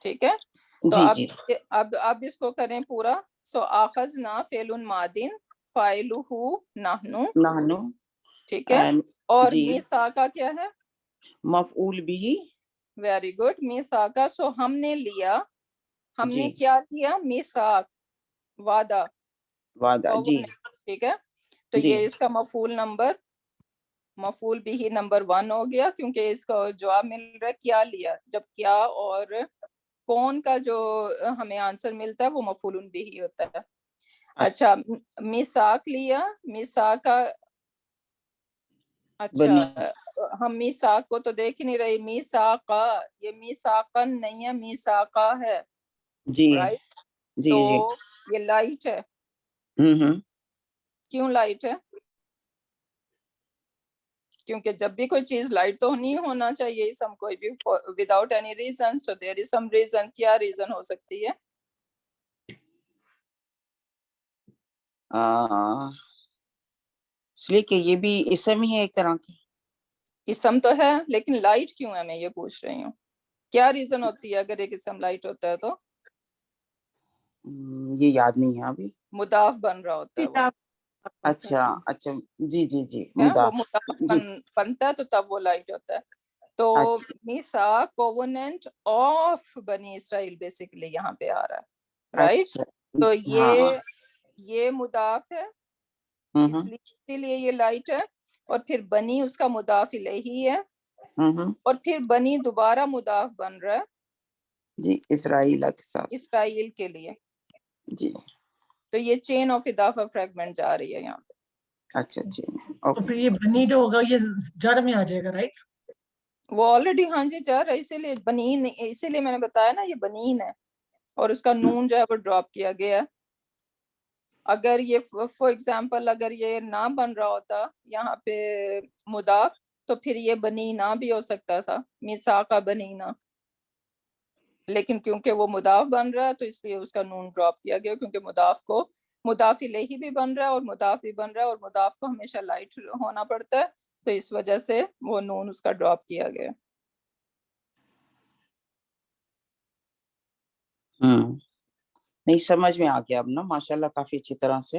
[SPEAKER 1] ٹھیک ہے. تو
[SPEAKER 7] جی
[SPEAKER 1] اب اس کو کریں پورا. سو آخذنا فعل ماضٍ فاعلہ نحن, ٹھیک ہے. اور
[SPEAKER 7] جی
[SPEAKER 1] میثاقہ کیا ہے؟
[SPEAKER 7] مفعول بھی.
[SPEAKER 1] Very good. میثاقہ, سو ہم نے لیا, ہم نے
[SPEAKER 7] جی
[SPEAKER 1] کیا کیا؟ میثاق, وعدہ,
[SPEAKER 7] جی
[SPEAKER 1] ٹھیک ہے. تو
[SPEAKER 7] جی
[SPEAKER 1] یہ اس کا مفعول بھی نمبر 1 ہو گیا, کیونکہ اس کا جواب مل رہا ہے کیا لیا. جب کیا اور کون کا جو ہمیں آنسر ملتا ہے وہ مفعول بھی ہوتا ہے. اچھا, میثاق لیا, میثاق کا, اچھا ہم میثاق کو تو دیکھ ہی نہیں رہے. میثاقہ, یہ میثاقن نہیں ہے, میثاقہ ہے,
[SPEAKER 7] جی
[SPEAKER 1] رائٹ؟
[SPEAKER 7] جی
[SPEAKER 1] تو
[SPEAKER 7] جی
[SPEAKER 1] یہ لائٹ ہے. کیوں لائٹ ہے؟ کیونکہ جب بھی کوئی چیز لائٹ تو نہیں ہونا چاہیے اسم کوئی بھی, وداؤٹ اینی ریزن. سو دیر از سم ریزن. کیا ریزن ہو سکتی ہے؟
[SPEAKER 7] اس لیے کہ یہ بھی اسم ہی ہے ایک طرح کی.
[SPEAKER 1] اسم تو ہے, لیکن لائٹ کیوں ہے, میں یہ پوچھ رہی ہوں. کیا ریزن ہوتی ہے اگر ایک اسم لائٹ ہوتا ہے تو؟
[SPEAKER 7] یہ یاد نہیں ہے ابھی.
[SPEAKER 1] مضاف بن رہا ہوتا ہے وہ.
[SPEAKER 7] اچھا جی
[SPEAKER 1] وہ مضاف بنتا ہے تو تب وہ لائٹ ہوتا ہے. تو میثاق کووننٹ آف بنی اسرائیل بیسیکلی یہاں پہ آ رہا ہے, رائٹ؟ تو یہ مضاف ہے, اسی لیے یہ لائٹ ہے. اور پھر بنی اس کا مضاف الیہ ہے, اور پھر بنی دوبارہ مضاف بن رہا ہے
[SPEAKER 7] جی اسرائیل کے ساتھ,
[SPEAKER 1] اسرائیل کے لیے.
[SPEAKER 7] جی
[SPEAKER 1] تو یہ چین آف اضافہ فریگمنٹ جا رہی ہے یہاں پہ.
[SPEAKER 7] اچھا
[SPEAKER 8] تو پھر یہ بنی جو ہوگا یہ جڑ میں آ جائے گا, رائٹ؟ وہ
[SPEAKER 1] آلریڈی ہاں جی جا رہا ہے, اسی لیے بنین, اسی لیے میں نے بتایا نا یہ بنین ہے, اور اس کا نون جو ہے وہ ڈراپ کیا گیا ہے. اگر یہ فار ایگزامپل اگر یہ نہ بن رہا ہوتا یہاں پہ مضاف, تو پھر یہ بنینا بھی ہو سکتا تھا, میثاقہ بنینا. لیکن کیونکہ وہ مضاف بن رہا ہے تو اس لیے اس کا نون ڈراپ کیا گیا, کیونکہ مضاف کو مضاف الیہ بھی بن رہا ہے اور مضاف بھی بن رہا ہے, اور مضاف کو ہمیشہ لائٹ ہونا پڑتا ہے, تو اس وجہ سے وہ نون اس کا ڈراپ کیا گیا.
[SPEAKER 7] نہیں سمجھ میں آ گیا اب نا, ماشاءاللہ کافی اچھی طرح سے.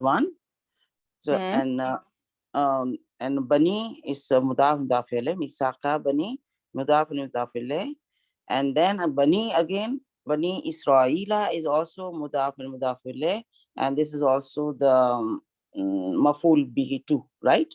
[SPEAKER 7] 1. So and bani is mudaf mudaf ilayh, misaka bani mudaf mudaf ilayh, and then bani again, bani Israila is also mudaf mudaf ilayh, and this is also the maful bihi too, right?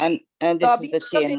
[SPEAKER 7] and this is the chain,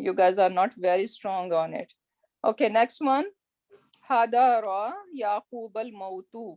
[SPEAKER 1] you guys are not very strong on it. Okay, next one. Hadara Yaqub al-Mautu.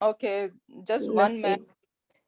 [SPEAKER 1] Okay, just one man.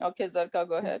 [SPEAKER 1] Okay, Zarka, go ahead.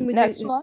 [SPEAKER 1] Next one.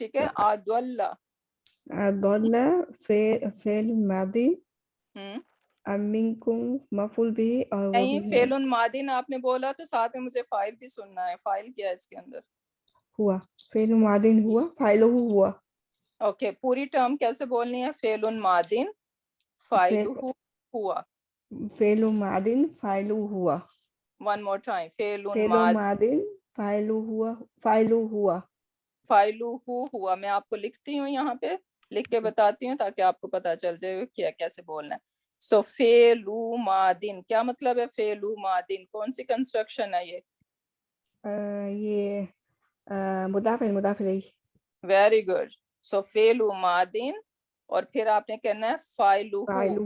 [SPEAKER 1] ٹھیک ہے. عدل
[SPEAKER 9] عدل فعل ماضی منکم مفعول بھی اور وہ
[SPEAKER 1] نہیں
[SPEAKER 9] بھی
[SPEAKER 1] فعل ماضی آپ نے بولا تو ساتھ میں مجھے فاعل بھی سننا ہے. فاعل کیا ہے اس کے اندر؟
[SPEAKER 9] ہوا. فعل ماضی ہوا فاعل ہوا.
[SPEAKER 1] اوکے پوری ٹرم کیسے بولنی ہے؟ فعل ماضی فاعل ہوا.
[SPEAKER 9] فعل ماضی فاعل ہوا.
[SPEAKER 1] One more time. فعل
[SPEAKER 9] فعل ماضی فاعل ہوا فاعل ہوا.
[SPEAKER 1] فاعل ہوا. میں آپ کو لکھتی ہوں یہاں پہ لکھ کے بتاتی ہوں تاکہ آپ کو پتا چل جائے کیا کیسے بولنا ہے. سو فعل ماضی کیا مطلب ہے؟ فعل ماضی کون سی کنسٹرکشن ہے یہ؟
[SPEAKER 9] یہ مضاف الیہ.
[SPEAKER 1] Very good. سو فعل ماضی اور پھر آپ نے کہنا ہے فاعل.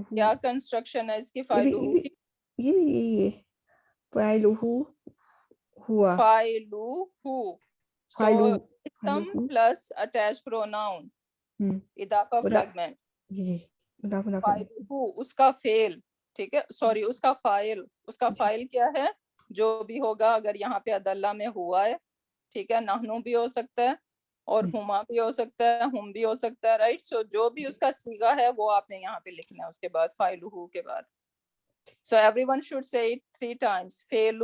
[SPEAKER 1] کیا کنسٹرکشن ہے اس کی فاعل کی؟
[SPEAKER 9] یہ فاعل ہوا.
[SPEAKER 1] فاعل سو اسم پلس اٹیچ پروناؤن اضافہ فریگمنٹ. فاعل اس کا فعل. ٹھیک ہے سوری اس کا فاعل. اس کا فاعل کیا ہے؟ جو بھی ہوگا. اگر یہاں پہ عدلہ میں ہوا ہے ٹھیک ہے نحنو بھی ہو سکتا ہے اور ہما بھی ہو سکتا ہے ہم بھی ہو سکتا ہے رائٹ. سو جو بھی اس کا صیغہ ہے وہ آپ نے یہاں پہ لکھنا ہے اس کے بعد فاعل کے بعد. So every one should say it 3 times. فعل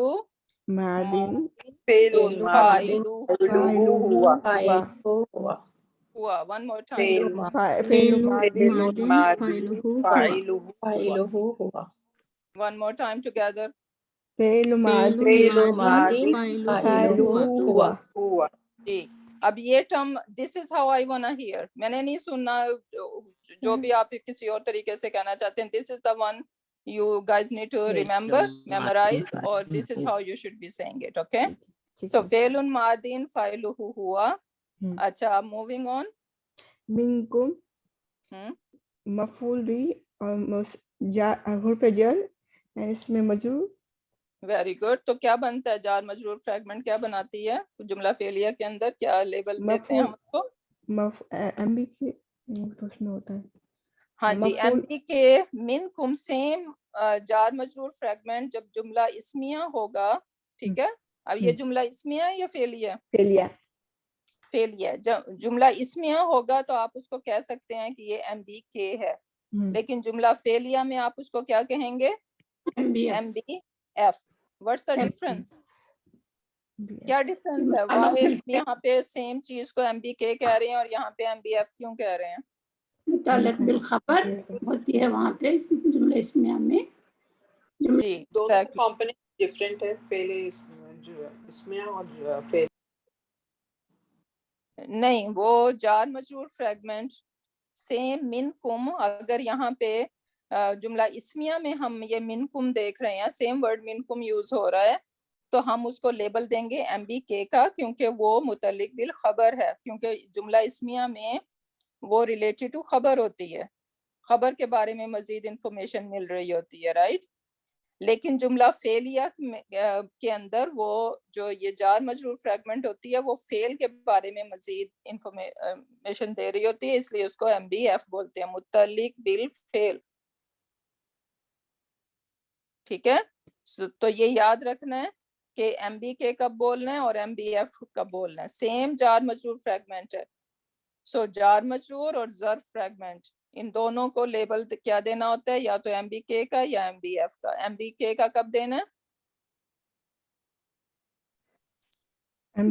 [SPEAKER 9] ماضی
[SPEAKER 1] فاعل ہوا. One more time.
[SPEAKER 9] فعل ماضی
[SPEAKER 1] ون مور ٹائم ٹوگیدر.
[SPEAKER 9] فعل ماضی فاعل ہوا.
[SPEAKER 1] جی اب یہ term this is how I وانا ہیئر. میں نے نہیں سننا جو بھی آپ کسی اور طریقے سے کہنا چاہتے ہیں. This is the one you guys need to remember, memorize, or this is how you should be saying it. Okay, so فعل ماضی فاعلہ ہوا. اچھا moving on.
[SPEAKER 9] منکم مفعول بھی اور حرف جر اس میں مجرور.
[SPEAKER 1] Very good. تو کیا بنتا ہے جار مجرور فریگمنٹ کیا بناتی ہے جملہ فعلیہ کے اندر؟ کیا لیبل دیتے ہیں ہم اس کو؟
[SPEAKER 9] ایم بی کے ہوتا ہے.
[SPEAKER 1] ہاں جی ایم بی کے منکم سیم جار مجرور فریگمنٹ جب جملہ اسمیہ ہوگا. ٹھیک ہے اب یہ جملہ اسمیہ ہے یا فعلیہ؟ فعلیہ. جملہ اسمیہ ہوگا تو آپ اس کو کہہ سکتے ہیں کہ یہ ایم بی کے ہے. لیکن جملہ فعلیہ میں آپ اس کو کیا کہیں گے؟ M B F. What's the difference? کیا ڈفرنس ہے؟ وائی یہاں پہ سیم چیز کو ایم بی کے کہہ رہے ہیں اور یہاں پہ ایم بی ایف کیوں کہہ رہے ہیں؟
[SPEAKER 10] متعلق بالخبر ہوتی ہے وہاں پہ جملہ اسمیہ میں.
[SPEAKER 1] جی
[SPEAKER 11] دونوں کمپوننٹ ڈیفرنٹ ہے. پہلے اسمیہ اور فعل
[SPEAKER 1] نہیں وہ جار مجرور فریگمنٹ سیم منکم. اگر یہاں پہ جملہ اسمیہ میں ہم یہ منکم دیکھ رہے ہیں سیم ورڈ منکم یوز ہو رہا ہے تو ہم اس کو لیبل دیں گے ایم بی کے کا کیونکہ وہ متعلق بالخبر ہے. کیونکہ جملہ اسمیہ میں وہ ریلیٹڈ ٹو خبر ہوتی ہے. خبر کے بارے میں مزید انفارمیشن مل رہی ہوتی ہے رائٹ. لیکن جملہ فعلیہ کے اندر وہ جو یہ جار مجرور فریگمنٹ ہوتی ہے وہ فعل کے بارے میں مزید انفارمیشن دے رہی ہوتی ہے اس لیے اس کو ایم بی ایف بولتے ہیں متعلق بالفعل. ٹھیک ہے تو یہ یاد رکھنا ہے کہ ایم بی کے کب بولنا ہے اور ایم بی ایف کب بولنا ہے. سیم جار مجرور فریگمنٹ ہے. سو جار مجرور اور ظرف فریگمنٹ ان دونوں کو لیبل کیا دینا ہوتا ہے یا تو ایم بی کے کا یا ایم بی ایف کا. ایم بی کے کا کب دینا ہے؟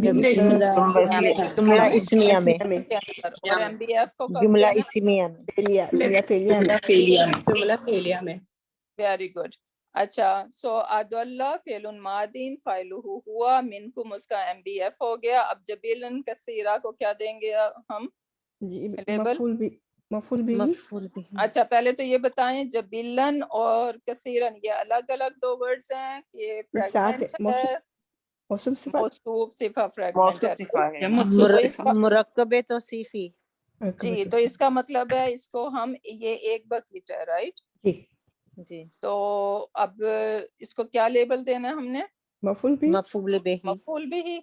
[SPEAKER 12] جملہ اسمیہ میں
[SPEAKER 1] اور ایم بی ایف کو کب
[SPEAKER 12] جملہ
[SPEAKER 1] دینا؟
[SPEAKER 12] اسمیہ
[SPEAKER 10] میں.
[SPEAKER 1] Very good. اچھا سو عدل فعل ماضی فاعلہ ہوا منکم اس کا ایم بی ایف ہو گیا. اب جبیلن کثیرہ کو کیا دیں گے ہم لیبل؟
[SPEAKER 9] مفعول بھی.
[SPEAKER 1] اچھا پہلے تو یہ بتائیں جبیلن اور کثیرن یہ الگ الگ دو ورڈز ہیں کہ فریگمنٹ ہے موصوف صفہ فریگمنٹ ہے؟
[SPEAKER 12] مرکب توصیفی.
[SPEAKER 1] جی تو اس کا مطلب ہے اس کو ہم یہ ایک بکیٹ ہے رائٹ.
[SPEAKER 12] جی
[SPEAKER 1] تو اب اس کو کیا لیبل دینا ہے ہم نے؟
[SPEAKER 9] مفعول بھی.
[SPEAKER 1] مفعول بھی.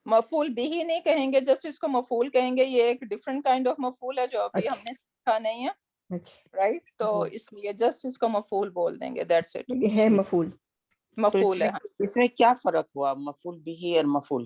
[SPEAKER 1] مفعول بھی نہیں کہیں گے جسٹ اس کو مفعول کہیں گے. یہ ایک ڈفرنٹ کائنڈ آف مفعول ہے جو ابھی ہم نے سیکھا نہیں ہے رائٹ. تو اس لیے جسٹ اس کو مفعول بول دیں گے دیٹس اٹ.
[SPEAKER 9] ہے مفعول.
[SPEAKER 1] مفعول ہے.
[SPEAKER 7] اس میں کیا فرق ہوا مفعول بھی اور مفعول؟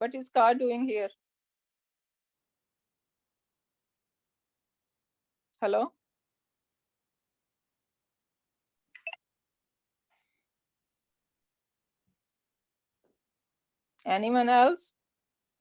[SPEAKER 1] What is car doing here? Hello? Anyone else?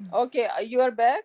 [SPEAKER 1] Okay, you are back.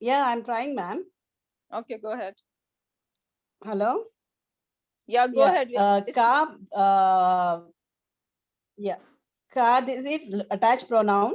[SPEAKER 13] Yeah, I'm trying, ma'am.
[SPEAKER 1] Okay, go ahead.
[SPEAKER 13] Hello.
[SPEAKER 1] Yeah, go ahead.
[SPEAKER 13] Ka this is attached pronoun.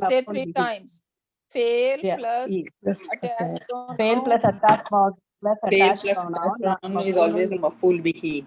[SPEAKER 1] Say 3 times. Fail plus attached pronoun.
[SPEAKER 13] Fail plus attached pronoun
[SPEAKER 11] is always a maf'ul bihi.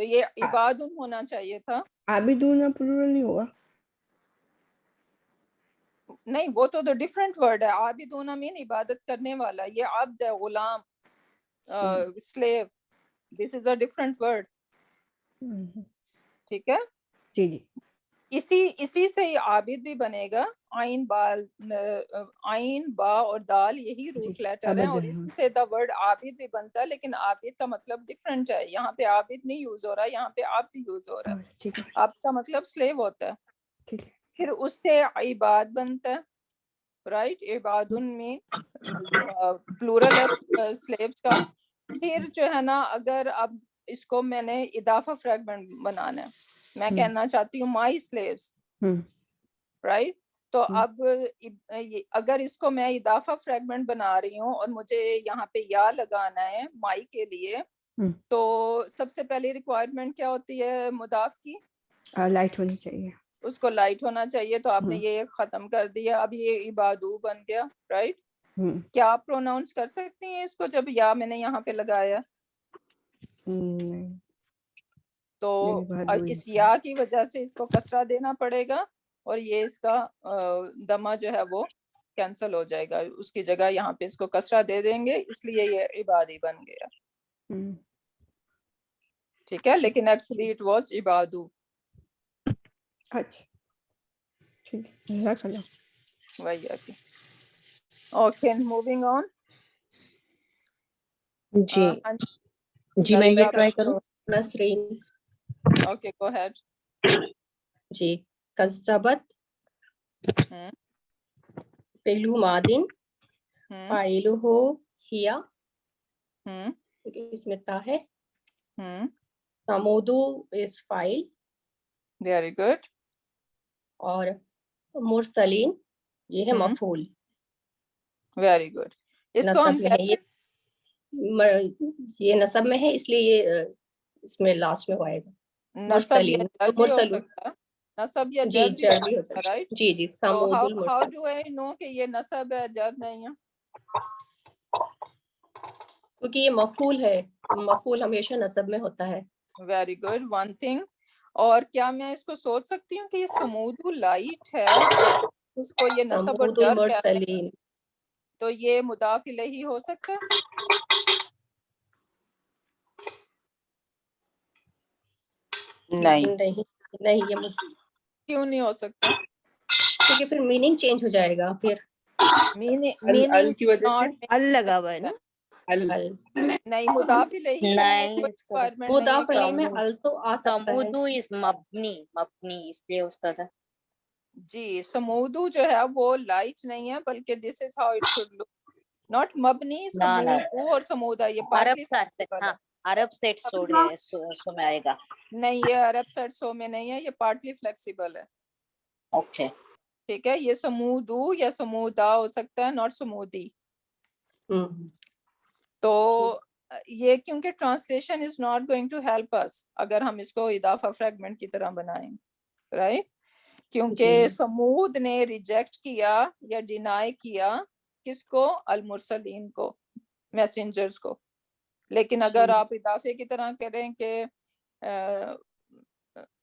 [SPEAKER 1] تو یہ عبادن ہونا چاہیے تھا.
[SPEAKER 9] عابدون plural نہیں ہوگا؟
[SPEAKER 1] نہیں وہ تو ڈفرینٹ ورڈ ہے. عابدون مین عبادت کرنے والا, یہ عبد ہے, Ghulam, slave. This is a different word. ٹھیک ہے
[SPEAKER 9] جی جی.
[SPEAKER 1] اسی سے ہی عابد بھی بنے گا. عین با اور دال یہی روٹ لیٹر ہیں, اور اسی سے دا ورڈ عابد بھی بنتا ہے, لیکن عابد کا مطلب ڈفرینٹ ہے. یہاں پہ عابد نہیں یوز ہو رہا, یہاں پہ عبد یوز ہو رہا ہے. عبد کا مطلب سلیو ہوتا ہے. پھر اس سے عباد بنتا ہے, رائٹ. عبادن میں پلورل ہے سلیوز کا. پھر جو ہے نا اگر اب اس کو میں نے اضافہ فریگمنٹ بنانا ہے, میں کہنا چاہتی ہوں مائی سلیوز, رائٹ. تو اب اگر اس کو میں اضافہ فریگمنٹ بنا رہی ہوں اور مجھے یہاں پہ یا لگانا ہے مائی کے لیے, تو سب سے پہلی ریکوائرمنٹ کیا ہوتی ہے مضاف کی؟
[SPEAKER 9] لائٹ ہونی چاہیے,
[SPEAKER 1] اس کو لائٹ ہونا چاہیے. تو آپ نے یہ ختم کر دیا. اب یہ عبادو بن گیا, رائٹ. کیا آپ پروناؤنس کر سکتی ہیں اس کو جب یا میں نے یہاں پہ لگایا؟ تو اس یا کی وجہ سے اس کو کسرہ دینا پڑے گا, اور یہ اس کا دمہ جو ہے وہ کینسل ہو جائے گا. اس کی جگہ یہاں پہ اس کو کسرہ دے دیں گے, اس لیے یہ عبادی بن گیا. ٹھیک ہے, لیکن ایکچولی اٹ واز عبادو.
[SPEAKER 9] اچھا ٹھیک ہے, جزاک اللہ.
[SPEAKER 1] وہی ہے. Okay, moving on.
[SPEAKER 14] جی جی میں یہ ٹرائی کروں. نسرین.
[SPEAKER 1] Okay go ahead.
[SPEAKER 14] جی. کذبت فعل ماضی فاعلہ ہیا, اس میں تا ہے. ثمود از فاعل.
[SPEAKER 1] Very good.
[SPEAKER 14] اور مرسلین یہ ہے مفعول.
[SPEAKER 1] Very good. اس کو ہم کہتے ہیں
[SPEAKER 14] یہ نصب میں ہے, اس لیے یہ اس میں لاسٹ میں آئے گا.
[SPEAKER 1] نصب یا جر بھی ہو سکتا ہے, نصب یا جر بھی ہو سکتا ہے, رائٹ.
[SPEAKER 14] جی جی.
[SPEAKER 1] ہاؤ ڈو آئی نو کہ یہ نصب ہے جر نہیں ہے؟
[SPEAKER 14] کیونکہ یہ مفعول ہے, مفعول ہمیشہ نصب میں ہوتا ہے.
[SPEAKER 1] Very good. ون تھنگ اور, کیا میں اس کو سوچ سکتی ہوں کہ یہ سمود لائٹ ہے اور اس کو یہ نصب اور جر کہتے ہیں, تو یہ مضاف الیہ ہو سکتا ہے؟
[SPEAKER 7] نہیں
[SPEAKER 14] نہیں. یہ
[SPEAKER 1] کیوں نہیں ہو سکتا؟
[SPEAKER 14] کیونکہ پھر میننگ چینج ہو جائے گا. پھر
[SPEAKER 11] ال کی وجہ سے
[SPEAKER 12] ال لگا ہوا ہے نا.
[SPEAKER 1] نہیں, مضاف الیہ
[SPEAKER 14] مضاف الیہ میں ال تو آ سکتا ہے.
[SPEAKER 3] سمودو از مبنی اس لیے استاد.
[SPEAKER 1] جی سمودو جو ہے وہ لائٹ نہیں ہے, بلکہ this is how it should look. Not مبنی, سمودو اور سمودا یہ پارٹلی فلیکسیبل ہے.
[SPEAKER 3] عرب سیٹ سو میں آئے گا.
[SPEAKER 1] نہیں, یہ عرب سیٹ سو میں نہیں ہے, یہ پارٹلی فلیکسیبل ہے.
[SPEAKER 3] اوکے
[SPEAKER 1] ٹھیک ہے. یہ سمودو یا سمودا ہو سکتا ہے, ناٹ سمودی. تو یہ کیونکہ translation is not going to help us اگر ہم اس کو اضافہ فریگمنٹ کی طرح بنائیں, رائٹ. کیونکہ سمود نے ریجیکٹ کیا یا ڈینائی کیا کس کو؟ المرسلین کو, میسنجرز کو. لیکن اگر آپ اضافے کی طرح کریں کہ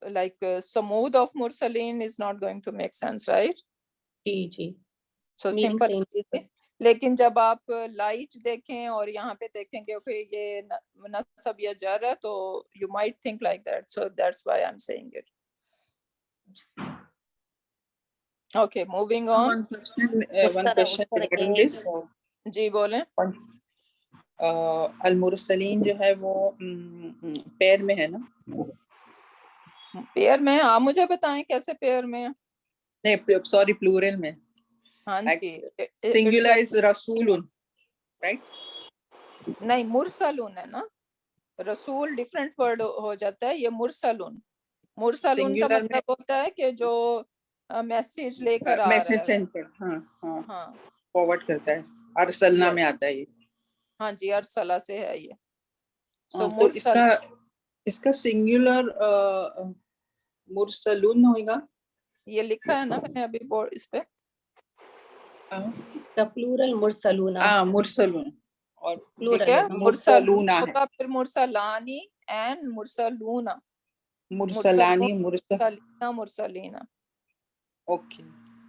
[SPEAKER 1] like Thamud of Mursaleen is not going to make sense, right?
[SPEAKER 14] G
[SPEAKER 1] so simple. لیکن جب آپ لائٹ دیکھیں اور یہاں پہ دیکھیں گے کہ یہ نصب یا جر ہے, تو you might think like that, so that's why I'm saying it. Okay, moving on.
[SPEAKER 11] One question regarding this.
[SPEAKER 1] جی بولیں.
[SPEAKER 11] المرسلین جو ہے وہ پیر میں ہے نا؟
[SPEAKER 1] پیر میں؟ آپ مجھے بتائیں کیسے پیر میں؟
[SPEAKER 11] نہیں سوری, پلورل میں.
[SPEAKER 1] ہاں جی.
[SPEAKER 11] سنگولر از رسولن, رائٹ؟
[SPEAKER 1] نہیں, مرسلون ہے نا. رسول ڈیفرنٹ ورڈ ہو جاتا ہے, یہ مرسلون. مرسلون کا مطلب ہوتا ہے کہ جو میسج لے کر آ رہا ہے,
[SPEAKER 11] میسج سینڈ کر. ہاں فارورڈ کرتا ہے. ارسلنا میں آتا ہے یہ.
[SPEAKER 1] ہاں جی, ارسلہ سے ہے یہ.
[SPEAKER 11] تو اس کا سنگولر مرسلون ہوگا.
[SPEAKER 1] یہ لکھا ہے نا میں نے ابھی بورڈ اس پہ.
[SPEAKER 14] اس کا پلورل مرسلون.
[SPEAKER 11] مرسلون. اور
[SPEAKER 1] ٹھیک ہے, مرسلون ہوگا, پھر مرسلانی and mursaluna.
[SPEAKER 11] Mursalani,
[SPEAKER 1] Mursalina.
[SPEAKER 11] Okay.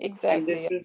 [SPEAKER 1] Exactly.
[SPEAKER 11] And this is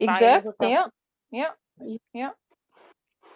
[SPEAKER 1] Exactly. Yeah.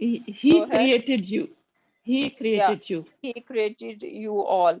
[SPEAKER 6] He created you. He created you.
[SPEAKER 1] He created you all.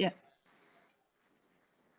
[SPEAKER 6] Yeah.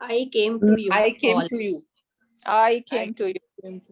[SPEAKER 14] I came to you.
[SPEAKER 11] I came
[SPEAKER 14] all.
[SPEAKER 11] to you.
[SPEAKER 1] I came to you.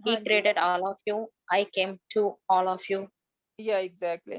[SPEAKER 3] He created all of you. I came to all of you.
[SPEAKER 1] Yeah, exactly.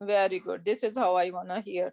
[SPEAKER 1] Very good. This is how I wanna hear.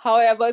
[SPEAKER 1] however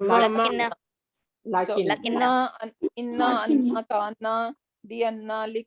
[SPEAKER 1] So inna anna kana bi anna li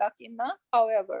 [SPEAKER 1] lakinna however.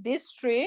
[SPEAKER 1] this tree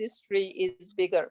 [SPEAKER 1] this tree is bigger.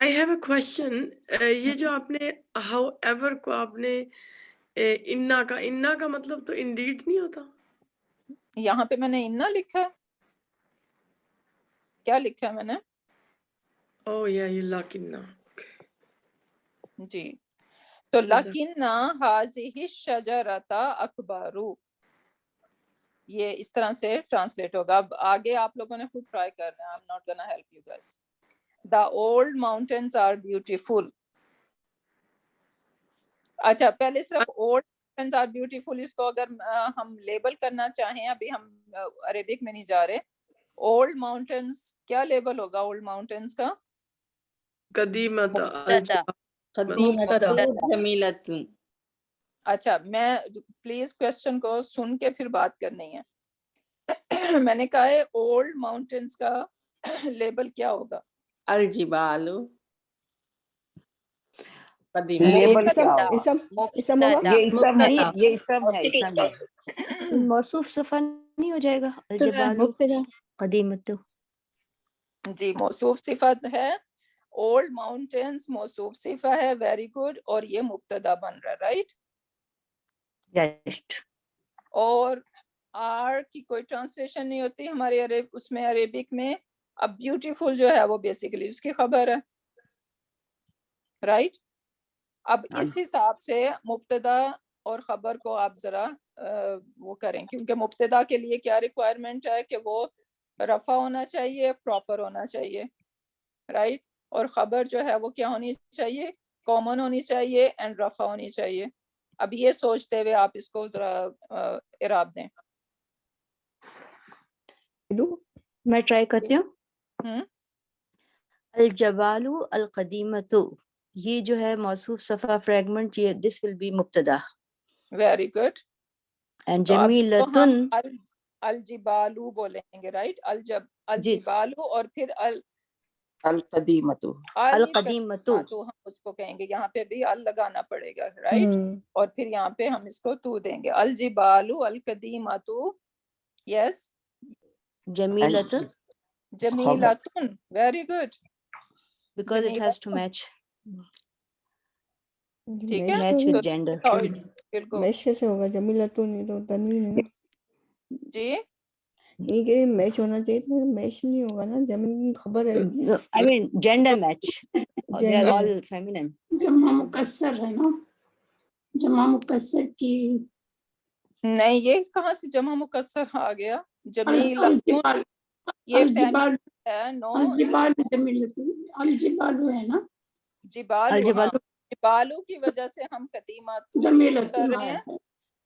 [SPEAKER 4] I have a question. یہ جو آپ نے however کو آپ نے انّا کا مطلب تو indeed نہیں ہوتا؟
[SPEAKER 1] یہاں پہ میں نے انّا لکھا ہے. کیا لکھا ہے میں نے؟
[SPEAKER 4] Oh yeah, یہ لکنّا.
[SPEAKER 1] جی تو لکنّا هذه الشجرة اکبر، یہ اس طرح سے ٹرانسلیٹ ہوگا. اب آگے آپ لوگوں نے خود ٹرائی کرنا ہے. I'm not gonna help you guys. The old mountains are beautiful. اچھا پہلے صرف old mountains are beautiful اس کو اگر ہم لیبل کرنا چاہیں، ابھی ہم عربک میں نہیں جا رہے. اولڈ ماؤنٹینس کیا لیبل ہوگا اولڈ ماؤنٹینس کا؟
[SPEAKER 4] قدیمۃ
[SPEAKER 2] جمیلۃ.
[SPEAKER 1] اچھا میں پلیز کوشچن کو سن کے پھر بات کرنی ہے. میں نے کہا ہے اولڈ ماؤنٹینس کا لیبل کیا ہوگا؟
[SPEAKER 2] الجبال
[SPEAKER 7] لیبل کیا ہوگا؟
[SPEAKER 11] یہ اسم ہے، یہ اسم ہے، اسم ہے.
[SPEAKER 12] موصوف صفہ نہیں ہو جائے گا الجبال قدیمۃ؟
[SPEAKER 1] جی موصوف صفت ہے. اولڈ ماؤنٹینس موصوف صفہ ہے. Very good. اور یہ مبتدا بن رہا ہے. رائٹ. اور آر کی کوئی ٹرانسلیشن نہیں ہوتی ہمارے اس میں عربک میں. اب بیوٹیفل جو ہے وہ بیسیکلی اس کی خبر ہے. رائٹ. اب اس حساب سے مبتدا اور خبر کو آپ ذرا وہ کریں، کیونکہ مبتدا کے لیے کیا ریکوائرمنٹ ہے کہ وہ رفع ہونا چاہیے، پراپر ہونا چاہیے. رائٹ. اور خبر جو ہے وہ کیا ہونی چاہیے؟ کامن ہونی چاہیے اینڈ رفع ہونی چاہیے. اب یہ سوچتے ہوئے آپ اس کو ذرا اعراب دیں.
[SPEAKER 12] میں ٹرائی کرتی ہوں. الجبال القدیمۃ، یہ جو ہے موصوف صفحہ فریگمنٹ، یہ دس ول بی مبتدا.
[SPEAKER 1] Very good.
[SPEAKER 12] اینڈ جمیلۃ
[SPEAKER 1] الجبالو بولیں گے. رائٹ. الجبالو اور پھر
[SPEAKER 7] القدیمۃ
[SPEAKER 12] القدیمۃ
[SPEAKER 1] تو ہم اس کو کہیں گے. یہاں پہ بھی ال لگانا پڑے گا. رائٹ. اور پھر یہاں پہ ہم اس کو تو دیں گے. الجبالو القدیمۃ. یس.
[SPEAKER 12] جمیلۃ
[SPEAKER 1] جمیلۃن. Very good.
[SPEAKER 12] Because it has to match.
[SPEAKER 1] ٹھیک ہے.
[SPEAKER 12] Match with gender.
[SPEAKER 1] بالکل.
[SPEAKER 9] میچ کیسے ہوگا؟ جمیلۃن یہ تو تنوین ہے نا.
[SPEAKER 1] جی
[SPEAKER 9] یہ کہ میچ ہونا چاہیے تو میچ نہیں ہوگا نا. جمیل خبر ہے.
[SPEAKER 12] I mean gender match. They are all feminine.
[SPEAKER 10] جمع مکسر ہے نا. جمع مکسر کی
[SPEAKER 1] نہیں، یہ کہاں سے جمع مکسر آ گیا؟ جمیلۃن یہ فیمینن ہے. نو
[SPEAKER 10] الجبال جمیلۃ. الجبال ہے نا.
[SPEAKER 1] جبالو کی وجہ سے ہم قدیمات کر رہے ہیں.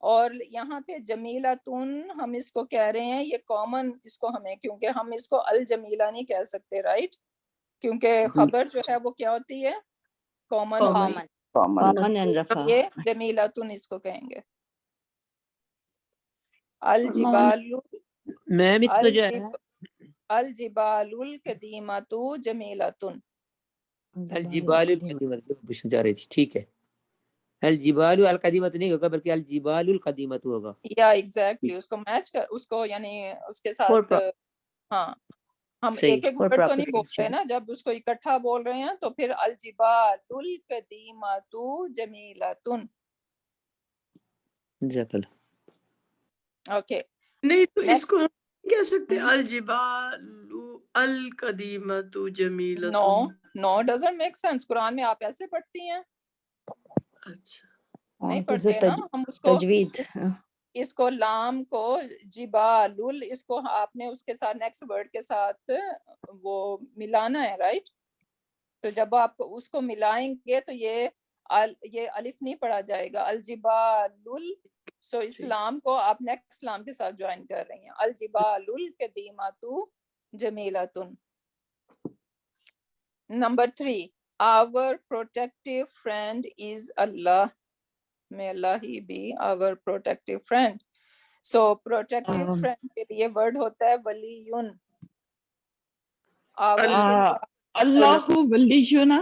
[SPEAKER 1] اور یہاں پہ جمیلۃن ہم اس کو کہہ رہے ہیں. یہ کامن اس کو ہمیں، کیونکہ ہم اس کو الجمیلہ نہیں کہہ سکتے. رائٹ. کیونکہ خبر جو ہے وہ کیا ہوتی ہے؟ کامن ہوتی. یہ جمیلۃن اس کو کہیں گے. الجبال
[SPEAKER 15] میم اس کو جو ہے
[SPEAKER 1] الجبال القدیمۃ جمیلۃن.
[SPEAKER 15] الجبال القدیمۃ پوچھنا چاہ رہی تھی. ٹھیک ہے. الجبال القدیمۃ نہیں ہوگا بلکہ الجبال القدیمۃ ہوگا.
[SPEAKER 1] یا ایگزیکٹلی اس کو میچ کر، اس کو یعنی اس کے ساتھ. ہاں ہم ایک ایک ورڈ کو نہیں بول رہے نا. جب اس کو اکٹھا بول رہے ہیں تو پھر الجبال القدیمۃ جمیلۃن. اوکے.
[SPEAKER 4] نہیں تو اس کو ہم کہہ سکتے الجبال القدیمۃ جمیلۃ.
[SPEAKER 1] No doesn't make sense. Quran میں آپ ایسے پڑھتی ہیں؟
[SPEAKER 4] اچھا
[SPEAKER 1] نہیں پڑھتے نا. ہم اس کو اس کو لام کو جبال اس کو آپ نے اس کے ساتھ نیکسٹ ورڈ کے ساتھ وہ ملانا ہے. رائٹ. تو جب آپ اس کو ملائیں گے تو یہ الف نہیں پڑھا جائے گا. الجبال. سو اس لام کو آپ نیکسٹ لام کے ساتھ جوائن کر رہی ہیں. الجبال القدیمۃ جمیلۃن. Number 3. Our protective friend is Allah. May Allah he be our protective friend. So protective friend کے لیے ورڈ ہوتا ہے ولیون.
[SPEAKER 16] اللہ ولینا.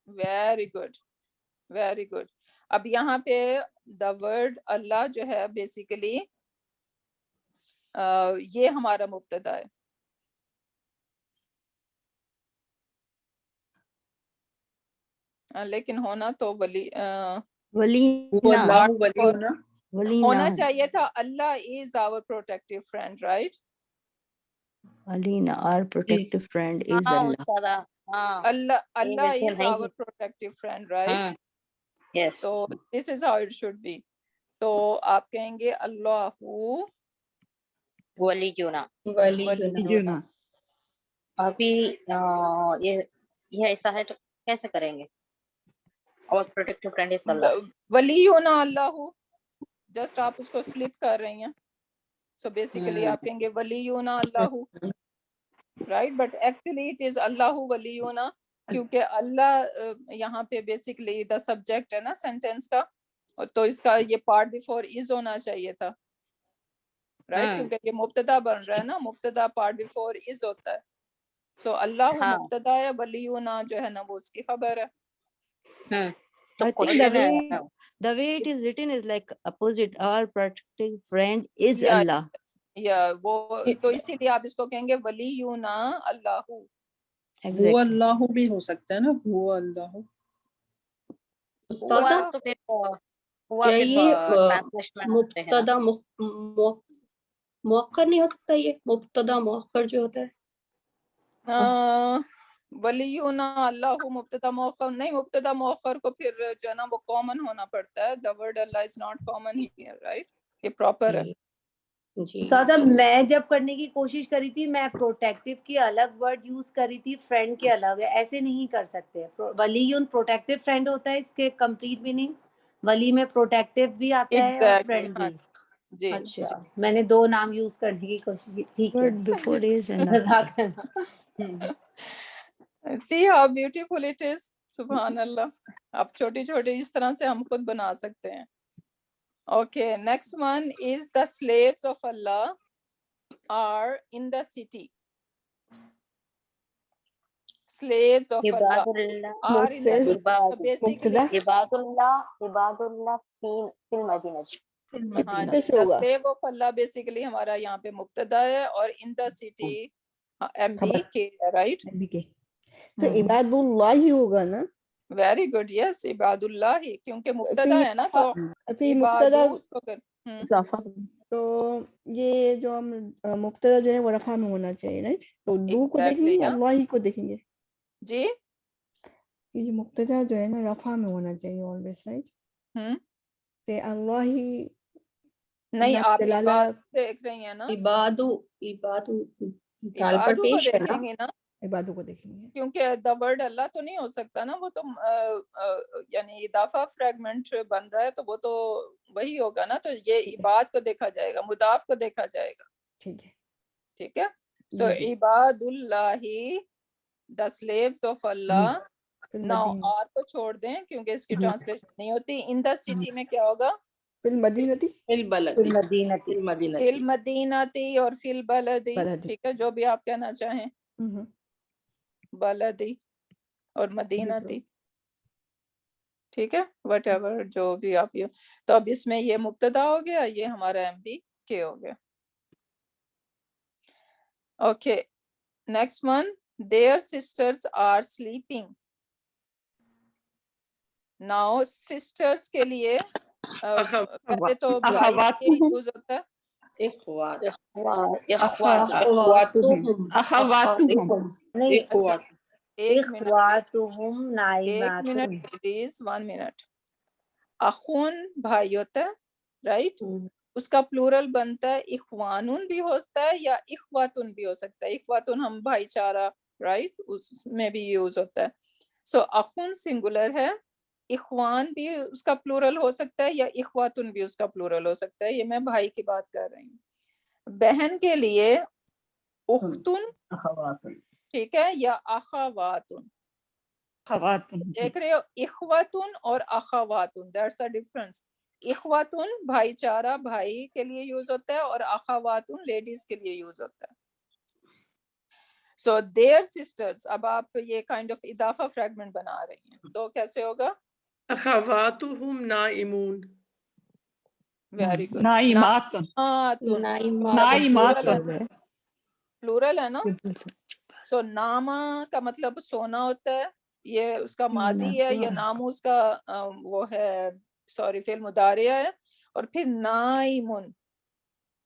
[SPEAKER 1] Very good very good. اب یہاں پہ دا ورڈ اللہ جو ہے بیسیکلی یہ ہمارا مبتدا ہے. لیکن ہونا تو ولی
[SPEAKER 9] واللہ ولینا
[SPEAKER 1] ہونا چاہیے تھا Allah is our protective friend, right?
[SPEAKER 2] Alina, our protective friend is
[SPEAKER 3] ہاں
[SPEAKER 2] Allah.
[SPEAKER 3] استاذہ، ہاں
[SPEAKER 1] اللہ
[SPEAKER 3] یہ ویسے
[SPEAKER 1] از
[SPEAKER 3] نہیں
[SPEAKER 1] our protective friend, right?
[SPEAKER 3] Yes
[SPEAKER 1] تو this is how it should be. تو آپ کہیں گے اللہ
[SPEAKER 3] ولینا.
[SPEAKER 1] ولینا.
[SPEAKER 3] ابھی یہ ایسا ہے تو کیسے کریں گے؟ اور پروٹیکٹیو فرینڈ از اللہ.
[SPEAKER 1] ولینا اللہ، جسٹ آپ اس کو فلپ کر رہی ہیں. سو بیسیکلی آپ کہیں گے ولینا Allah, right? But actually it is Allah ولینا، کیونکہ اللہ یہاں پہ بیسیکلی دا سبجیکٹ ہے نا سینٹینس کا، تو اس کا یہ پارٹ بیفور از ہونا چاہیے تھا، رائٹ؟ کیونکہ یہ مبتدا بن رہا ہے نا، مبتدا پارٹ بیفور از ہوتا ہے. سو اللہ مبتدا ہے، ولینا جو ہے نا وہ اس کی خبر ہے.
[SPEAKER 3] تو
[SPEAKER 2] I think
[SPEAKER 3] کوشچن ہے
[SPEAKER 2] the way it is written is like opposite. Our protective friend is
[SPEAKER 1] یا
[SPEAKER 2] Allah.
[SPEAKER 1] وہ تو اسی لیے آپ اس کو کہیں گے ولینا اللہ.
[SPEAKER 9] وہ اللہ بھی ہو سکتا ہے نا، وہ اللہ.
[SPEAKER 3] ہوا تو پھر ہوا
[SPEAKER 14] کیا
[SPEAKER 3] پھر
[SPEAKER 14] یہ
[SPEAKER 3] ٹرانسلیشن
[SPEAKER 14] مبتدا مؤخر نہیں ہو سکتا؟ یہ مبتدا مؤخر جو ہوتا ہے
[SPEAKER 1] ولینا اللہ مبتدا مؤخر نہیں، مبتدا مؤخر کو پھر جو ہے نا وہ کامن ہونا پڑتا ہے. the word Allah is not common here, right؟ یہ پراپر ہے.
[SPEAKER 17] استاذہ میں جب کرنے کی کوشش کری تھی میں پروٹیکٹیو کی الگ ورڈ یوز کری تھی، فرینڈ کے الگ ہے، ایسے نہیں کر سکتے. ولیون پروٹیکٹیو فرینڈ ہوتا ہے، اس کے کمپلیٹ میننگ ولی میں پروٹیکٹیو بھی آتا ہے اور فرینڈ بھی.
[SPEAKER 1] جی
[SPEAKER 17] اچھا میں نے دو نام یوز کرنے کی کوشش کی. ٹھیک ہے.
[SPEAKER 2] Word before is and after.
[SPEAKER 1] see how beautiful it is. سبحان اللہ. اب چھوٹی چھوٹی اس طرح سے ہم خود بنا سکتے ہیں. Okay, next one is the slaves of Allah are in the city. Slaves of Allah are in the city. So basically
[SPEAKER 3] عباد اللہ فی المدینہ.
[SPEAKER 1] the slave of Allah basically ہمارا یہاں پہ مبتدا ہے اور in the city MBK ہے، right؟
[SPEAKER 9] تو عباد اللہ ہی ہوگا نا.
[SPEAKER 1] ویری گڈ، یس عباد اللہ ہی، کیونکہ مبتدا ہے نا تو
[SPEAKER 9] مبتدا
[SPEAKER 1] اس کو
[SPEAKER 9] تو یہ جو ہم مبتدا جو ہے وہ رفع میں ہونا چاہیے، رائٹ؟ تو دو کو دیکھیں گے، اللہ ہی کو دیکھیں گے.
[SPEAKER 1] جی
[SPEAKER 9] یہ مبتدا جو ہے نا رفع میں ہونا چاہیے آلویز، رائٹ؟ تے اللہ ہی
[SPEAKER 1] نہیں، آپ عباد دیکھ رہی ہیں نا،
[SPEAKER 14] عبادو
[SPEAKER 1] عبادو کو دیکھیں گے نا،
[SPEAKER 9] عبادو کو دیکھیں گے،
[SPEAKER 1] کیونکہ دا ورڈ اللہ تو نہیں ہو سکتا نا، وہ تو یعنی اضافہ فریگمنٹ بن رہا ہے تو وہ تو وہی ہوگا نا. تو یہ عباد کو دیکھا جائے گا، مضاف کو دیکھا جائے گا.
[SPEAKER 9] ٹھیک ہے
[SPEAKER 1] ٹھیک ہے. سو عباد Allah the slaves of Allah. Now R کو چھوڑ دیں کیونکہ اس کی ٹرانسلیشن نہیں ہوتی. ان دا سٹی میں کیا ہوگا؟
[SPEAKER 9] فی المدینتی،
[SPEAKER 1] فی المدینتی اور فی البلدی. ٹھیک ہے، جو بھی آپ کہنا چاہیں، بلدی اور مدینتی. ٹھیک ہے، وٹ ایور جو بھی آپ یہ. تو اب اس میں یہ مبتدا ہو گیا، یہ ہمارا MBK ہو گیا. Okay next one, their sisters are sleeping. now sisters کے لیے پہلے تو بھائی یوز ہوتا ہے one minute. اخون بھائی ہوتا ہے، رائٹ؟ اس کا پلورل بنتا ہے اخوانون بھی ہوتا ہے یا اخواتن بھی ہو سکتا ہے. اخواتن ہم بھائی چارہ، رائٹ؟ اس میں بھی یوز ہوتا ہے. سو اخون سنگولر ہے، اخوان بھی اس کا پلورل ہو سکتا ہے یا اخواتن بھی اس کا پلورل ہو سکتا ہے. یہ میں بھائی کی بات کر رہی ہوں. بہن کے لیے اختن، ٹھیک ہے، یا اخواتن. دیکھ رہے ہو اخواتن اور اخواتن، دیٹس اے ڈفرنس. اخواتن بھائی چارہ بھائی کے لیے یوز ہوتا ہے اور اخواتن لیڈیز کے لیے یوز ہوتا ہے. سو دیئر سسٹرز، اب آپ یہ کائنڈ آف اضافہ فریگمنٹ بنا رہی ہیں تو کیسے ہوگا؟
[SPEAKER 4] اخواتہم نائمون.
[SPEAKER 1] Very good. پلورل ہے نا. سو ناما کا مطلب سونا ہوتا ہے، یہ اس کا ماضی ہے، یہ نام اس کا وہ ہے سوری فعل مضارع ہے. اور پھر نائمن،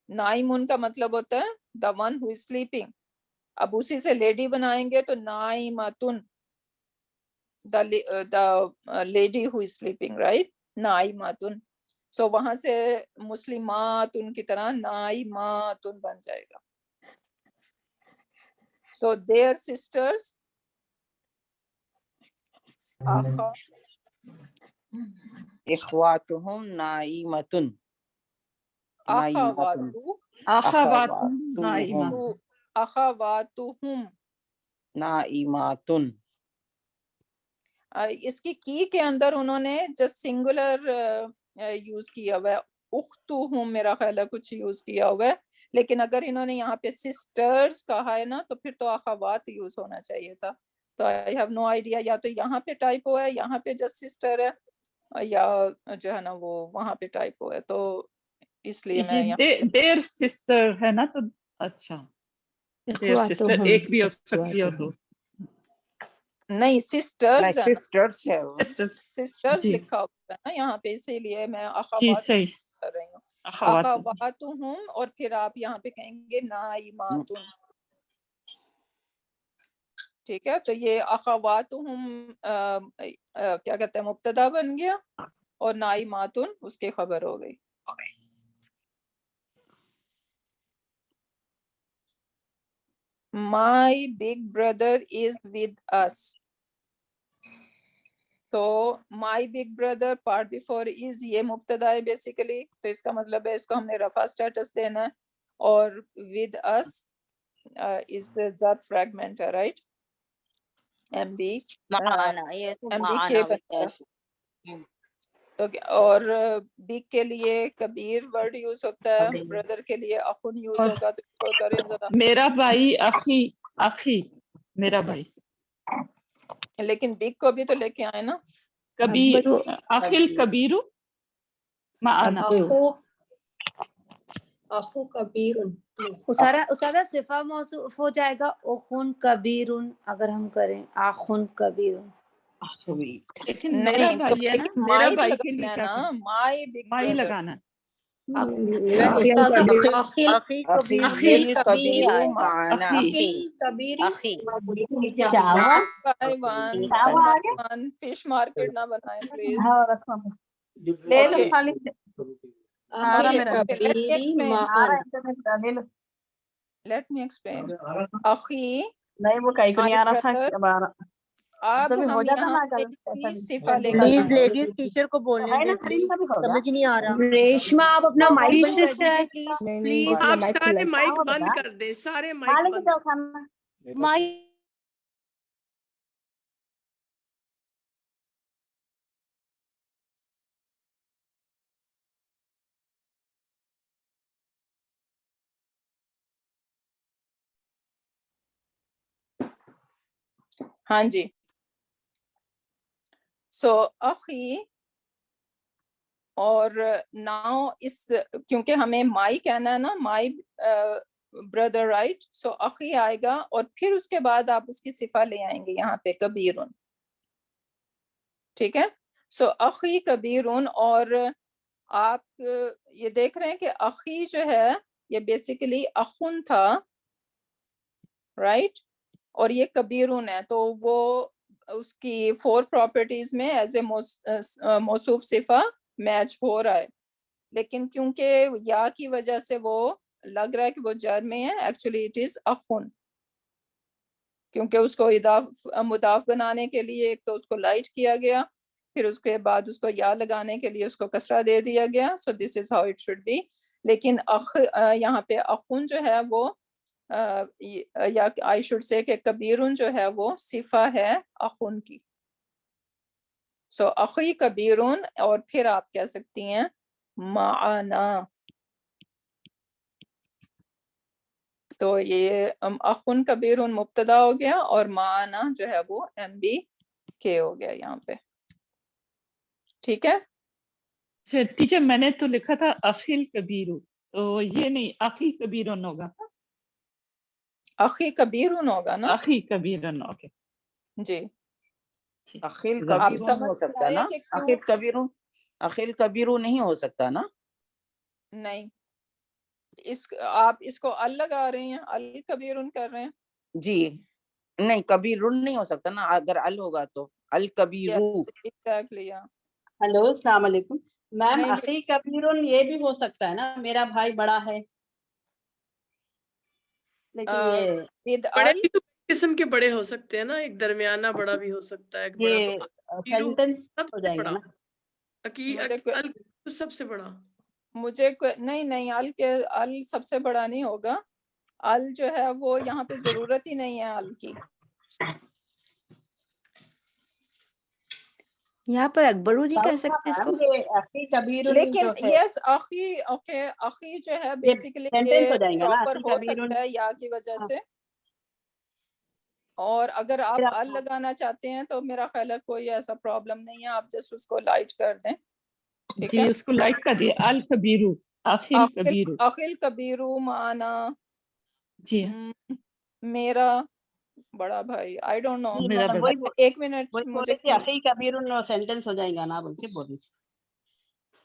[SPEAKER 1] نائمن کا مطلب ہوتا ہے the one who is sleeping. اب اسی سے لیڈی بنائیں گے تو نائمتن، the lady who is sleeping, right? نائمتن. سو وہاں سے مسلماتن کی طرح نائماتن بن جائے گا. So their sisters
[SPEAKER 7] اخواتہم نائمتن،
[SPEAKER 1] اخواتہم
[SPEAKER 7] نائماتن.
[SPEAKER 1] اس کی کے اندر انہوں نے جسٹ سنگولر یوز کیا ہوا ہے، اختہم میرا خیال ہے کچھ یوز کیا ہوا ہے، لیکن اگر انہوں نے یہاں پہ سسٹرز کہا ہے نا تو پھر تو اخوات یوز ہونا چاہیے تھا. تو آئی ہیو نو آئیڈیا، یا تو یہاں پہ ٹائپو ہے، یہاں پہ جسٹ سسٹر ہے، یا جو ہے نا وہ وہاں پہ ٹائپو ہے، تو اس لیے میں
[SPEAKER 16] دیر سسٹر ہے نا، تو اچھا دیر سسٹر ایک بھی ہو سکتی ہے تو
[SPEAKER 1] نہیں سسٹرز
[SPEAKER 7] سسٹرز ہے،
[SPEAKER 1] سسٹرز لکھا ہوتا ہے نا یہاں پہ، اسی لیے میں
[SPEAKER 16] جی
[SPEAKER 1] اخوات
[SPEAKER 16] صحیح
[SPEAKER 1] کر رہی ہوں.
[SPEAKER 16] اخوات.
[SPEAKER 1] اخواتہم، اور پھر آپ یہاں پہ کہیں گے نائماتن. ٹھیک ہے، تو یہ اخواتہم کیا کہتے ہیں مبتدا بن گیا، اور نائماتن اس کی خبر ہو گئی. My big brother is with us. So my big brother part before is یہ مبتدا ہے بیسیکلی، تو اس کا مطلب ہے اس کو ہم نے رفع اسٹیٹس دینا ہے، اور with us is ظرف فریگمنٹ ہے، رائٹ؟ ایم بی
[SPEAKER 3] معانا، یہ تو
[SPEAKER 1] ایم بی
[SPEAKER 3] معانا
[SPEAKER 1] کے
[SPEAKER 3] with
[SPEAKER 1] بنتا
[SPEAKER 3] us.
[SPEAKER 1] تو اور بگ کے لیے کبیر ورڈ یوز ہوتا ہے، بردر کے لیے اخن یوز ہوگا. تو کریں ذرا
[SPEAKER 16] میرا بھائی اخی، اخی میرا بھائی.
[SPEAKER 1] لیکن بگ کو بھی تو لے کے آئے نا.
[SPEAKER 16] کبیر، اخل کبیر معنا.
[SPEAKER 14] اخو کبیر.
[SPEAKER 17] استاذہ صفہ موصوف ہو جائے گا اخن کبیر، اگر ہم کریں اخن کبیر.
[SPEAKER 16] لیکن میرا بھائی ہے نا، میرا بھائی کے لیے کیا کریں؟ مائی لگانا ہے.
[SPEAKER 14] اخی کبیر معنا.
[SPEAKER 3] اخی
[SPEAKER 1] فش مارکیٹ نہ بنائیں پلیز.
[SPEAKER 13] لے لو خالی
[SPEAKER 1] Let me explain. اخی
[SPEAKER 13] نہیں وہ کہیں کو نہیں آ رہا تھا.
[SPEAKER 1] اب ہم یہاں پہ صفہ لے
[SPEAKER 12] پلیز لیڈیز ٹیچر کو بولنے دیں، پلیز سمجھ نہیں آ رہا.
[SPEAKER 17] ریشما آپ اپنا مائک بند کر
[SPEAKER 6] سسٹر
[SPEAKER 17] دیجیے
[SPEAKER 6] پلیز. آپ سارے مائک بند کر دیں، سارے مائک بند.
[SPEAKER 17] مائک
[SPEAKER 1] ہاں جی. سو اخی، اور ناؤ اس کیونکہ ہمیں مائی کہنا ہے نا، مائی بردر، رائٹ؟ سو اخی آئے گا، اور پھر اس کے بعد آپ اس کی صفہ لے آئیں گے یہاں پہ کبیرن. ٹھیک ہے، سو اخی کبیرن. اور آپ یہ دیکھ رہے ہیں کہ اخی جو ہے یہ بیسیکلی اخن تھا، رائٹ؟ اور یہ کبیرن ہے، تو وہ اس کی 4 پراپرٹیز میں ایز اے موصوف صفہ میچ ہو رہا ہے. لیکن کیونکہ یا کی وجہ سے وہ لگ رہا ہے کہ وہ جر میں ہے، ایکچولی اٹ از اخن، کیونکہ اس کو مضاف بنانے کے لیے ایک تو اس کو لائٹ کیا گیا، پھر اس کے بعد اس کو یا لگانے کے لیے اس کو کسرہ دے دیا گیا. So this is how it should be. لیکن یہاں پہ اخن جو ہے وہ یا آئی شوڈ سے کہ کبیرن جو ہے وہ صفہ ہے اخن کی. سو اخی کبیرن، اور پھر آپ کہہ سکتی ہیں معنا. تو یہ اخن کبیرن مبتدا ہو گیا، اور معنا جو ہے وہ ایم بی کے ہو گیا یہاں پہ. ٹھیک ہے
[SPEAKER 16] ٹیچر میں نے تو لکھا تھا اخل کبیر، تو یہ نہیں اخی کبیرن ہوگا.
[SPEAKER 1] اخی کبیرن ہوگا نا.
[SPEAKER 16] اخی کبیرن، اوکے
[SPEAKER 1] جی.
[SPEAKER 7] اخیل
[SPEAKER 1] آپ
[SPEAKER 7] کبیرو نہیں
[SPEAKER 1] سمجھ
[SPEAKER 7] ہو
[SPEAKER 1] میں
[SPEAKER 7] سکتا
[SPEAKER 1] آیا
[SPEAKER 7] نا,
[SPEAKER 1] کہ کیوں
[SPEAKER 7] اخیل کبیرو نہیں ہو سکتا نا.
[SPEAKER 1] نہیں, آپ اس کو ال لگا رہے ہیں, الکبیرن کر رہے ہیں.
[SPEAKER 7] جی نہیں, کبیرن نہیں ہو سکتا نا, اگر ال ہوگا تو الکبیرو.
[SPEAKER 1] ایگزیکٹلی.
[SPEAKER 13] ہلو السلام علیکم میم.
[SPEAKER 1] نہیں
[SPEAKER 13] اخی کبیرن یہ بھی ہو سکتا ہے نا, میرا بھائی بڑا ہے, لیکن یہ
[SPEAKER 4] بڑے بھی تو قسم کے بڑے ہو سکتے ہیں نا, ایک درمیانہ بڑا بھی ہو سکتا ہے, ایک بڑا. تو
[SPEAKER 13] سینٹینس
[SPEAKER 4] سب
[SPEAKER 13] ہو
[SPEAKER 4] سے
[SPEAKER 13] جائے گا
[SPEAKER 4] بڑا
[SPEAKER 13] نا.
[SPEAKER 4] ال سب سے بڑا.
[SPEAKER 1] مجھے نہیں ال سب سے بڑا نہیں ہوگا. ال جو ہے وہ یہاں پہ ضرورت ہی نہیں ہے ال کی.
[SPEAKER 2] یہاں پر اکبرو نہیں کہہ سکتے اس کو,
[SPEAKER 1] لیکن یس اخی, اوکے, اخی جو ہے بیسیکلی
[SPEAKER 13] سینٹینس ہو
[SPEAKER 1] یہ
[SPEAKER 13] جائے گا نا,
[SPEAKER 1] پراپر ہو سکتا ہے یا کی وجہ سے. اور اگر آپ ال لگانا چاہتے ہیں تو میرا خیال ہے کوئی ایسا پرابلم نہیں ہے, آپ جسٹ اس کو لائٹ کر دیں.
[SPEAKER 16] جی اس کو لائٹ کر دیا, الکبیرو, اخیل کبیرو.
[SPEAKER 1] اخیل کبیرو مانا
[SPEAKER 16] جی
[SPEAKER 1] میرا بڑا بھائی. آئی ڈونٹ نو, ایک منٹ مجھے
[SPEAKER 13] اخی کبیرن سینٹینس ہو جائے گا نا بول کے بولیں.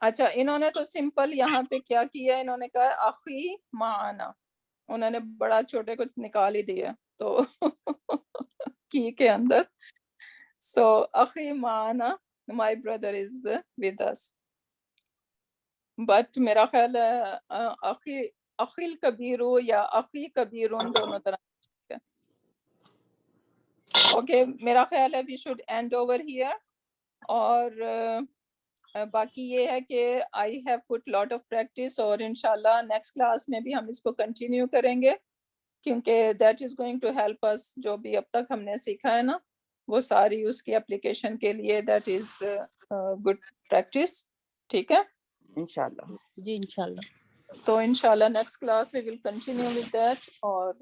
[SPEAKER 1] اچھا, انہوں نے تو سمپل یہاں پہ کیا کیا, انہوں نے کہا اخی معنا, انہوں نے بڑا چھوٹے کو نکال ہی دیا تو کی کے اندر. سو اخی معنا, my brother is with us. But میرا خیال ہے اخیل کبیرو یا اخی کبیرون دونوں طرح. اوکے, میرا خیال ہے we should end over here. اور باقی یہ ہے کہ I have put lot of practice, اور انشاءاللہ نیکسٹ کلاس میں بھی ہم اس کو کنٹینیو کریں گے, کیونکہ that is going to help us. جو بھی اب تک ہم نے سیکھا ہے نا وہ ساری اس کی اپلیکیشن کے لیے دیٹ از گڈ پریکٹس. ٹھیک ہے
[SPEAKER 7] انشاءاللہ.
[SPEAKER 2] جی انشاءاللہ.
[SPEAKER 1] تو انشاءاللہ next class we will continue with that. اور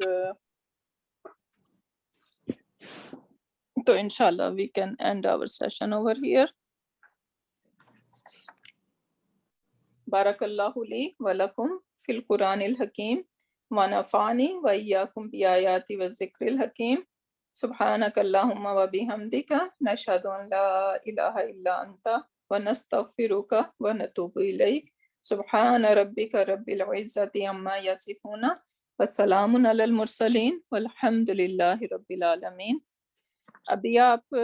[SPEAKER 1] تو انشاءاللہ we can end our session over here. بارک اللہ لی ولکم فی القرآن الحکیم ونفعنی وإیاکم بآیات والذکر الحکیم. سبحانک اللہم وبحمدک نشہد ان لا الہ الا انت ونستغفرک ونتوب الیک. سبحان ربک رب العزۃ عما یصفون وسلام علی المرسلین والحمد للہ رب العالمین. ابھی آپ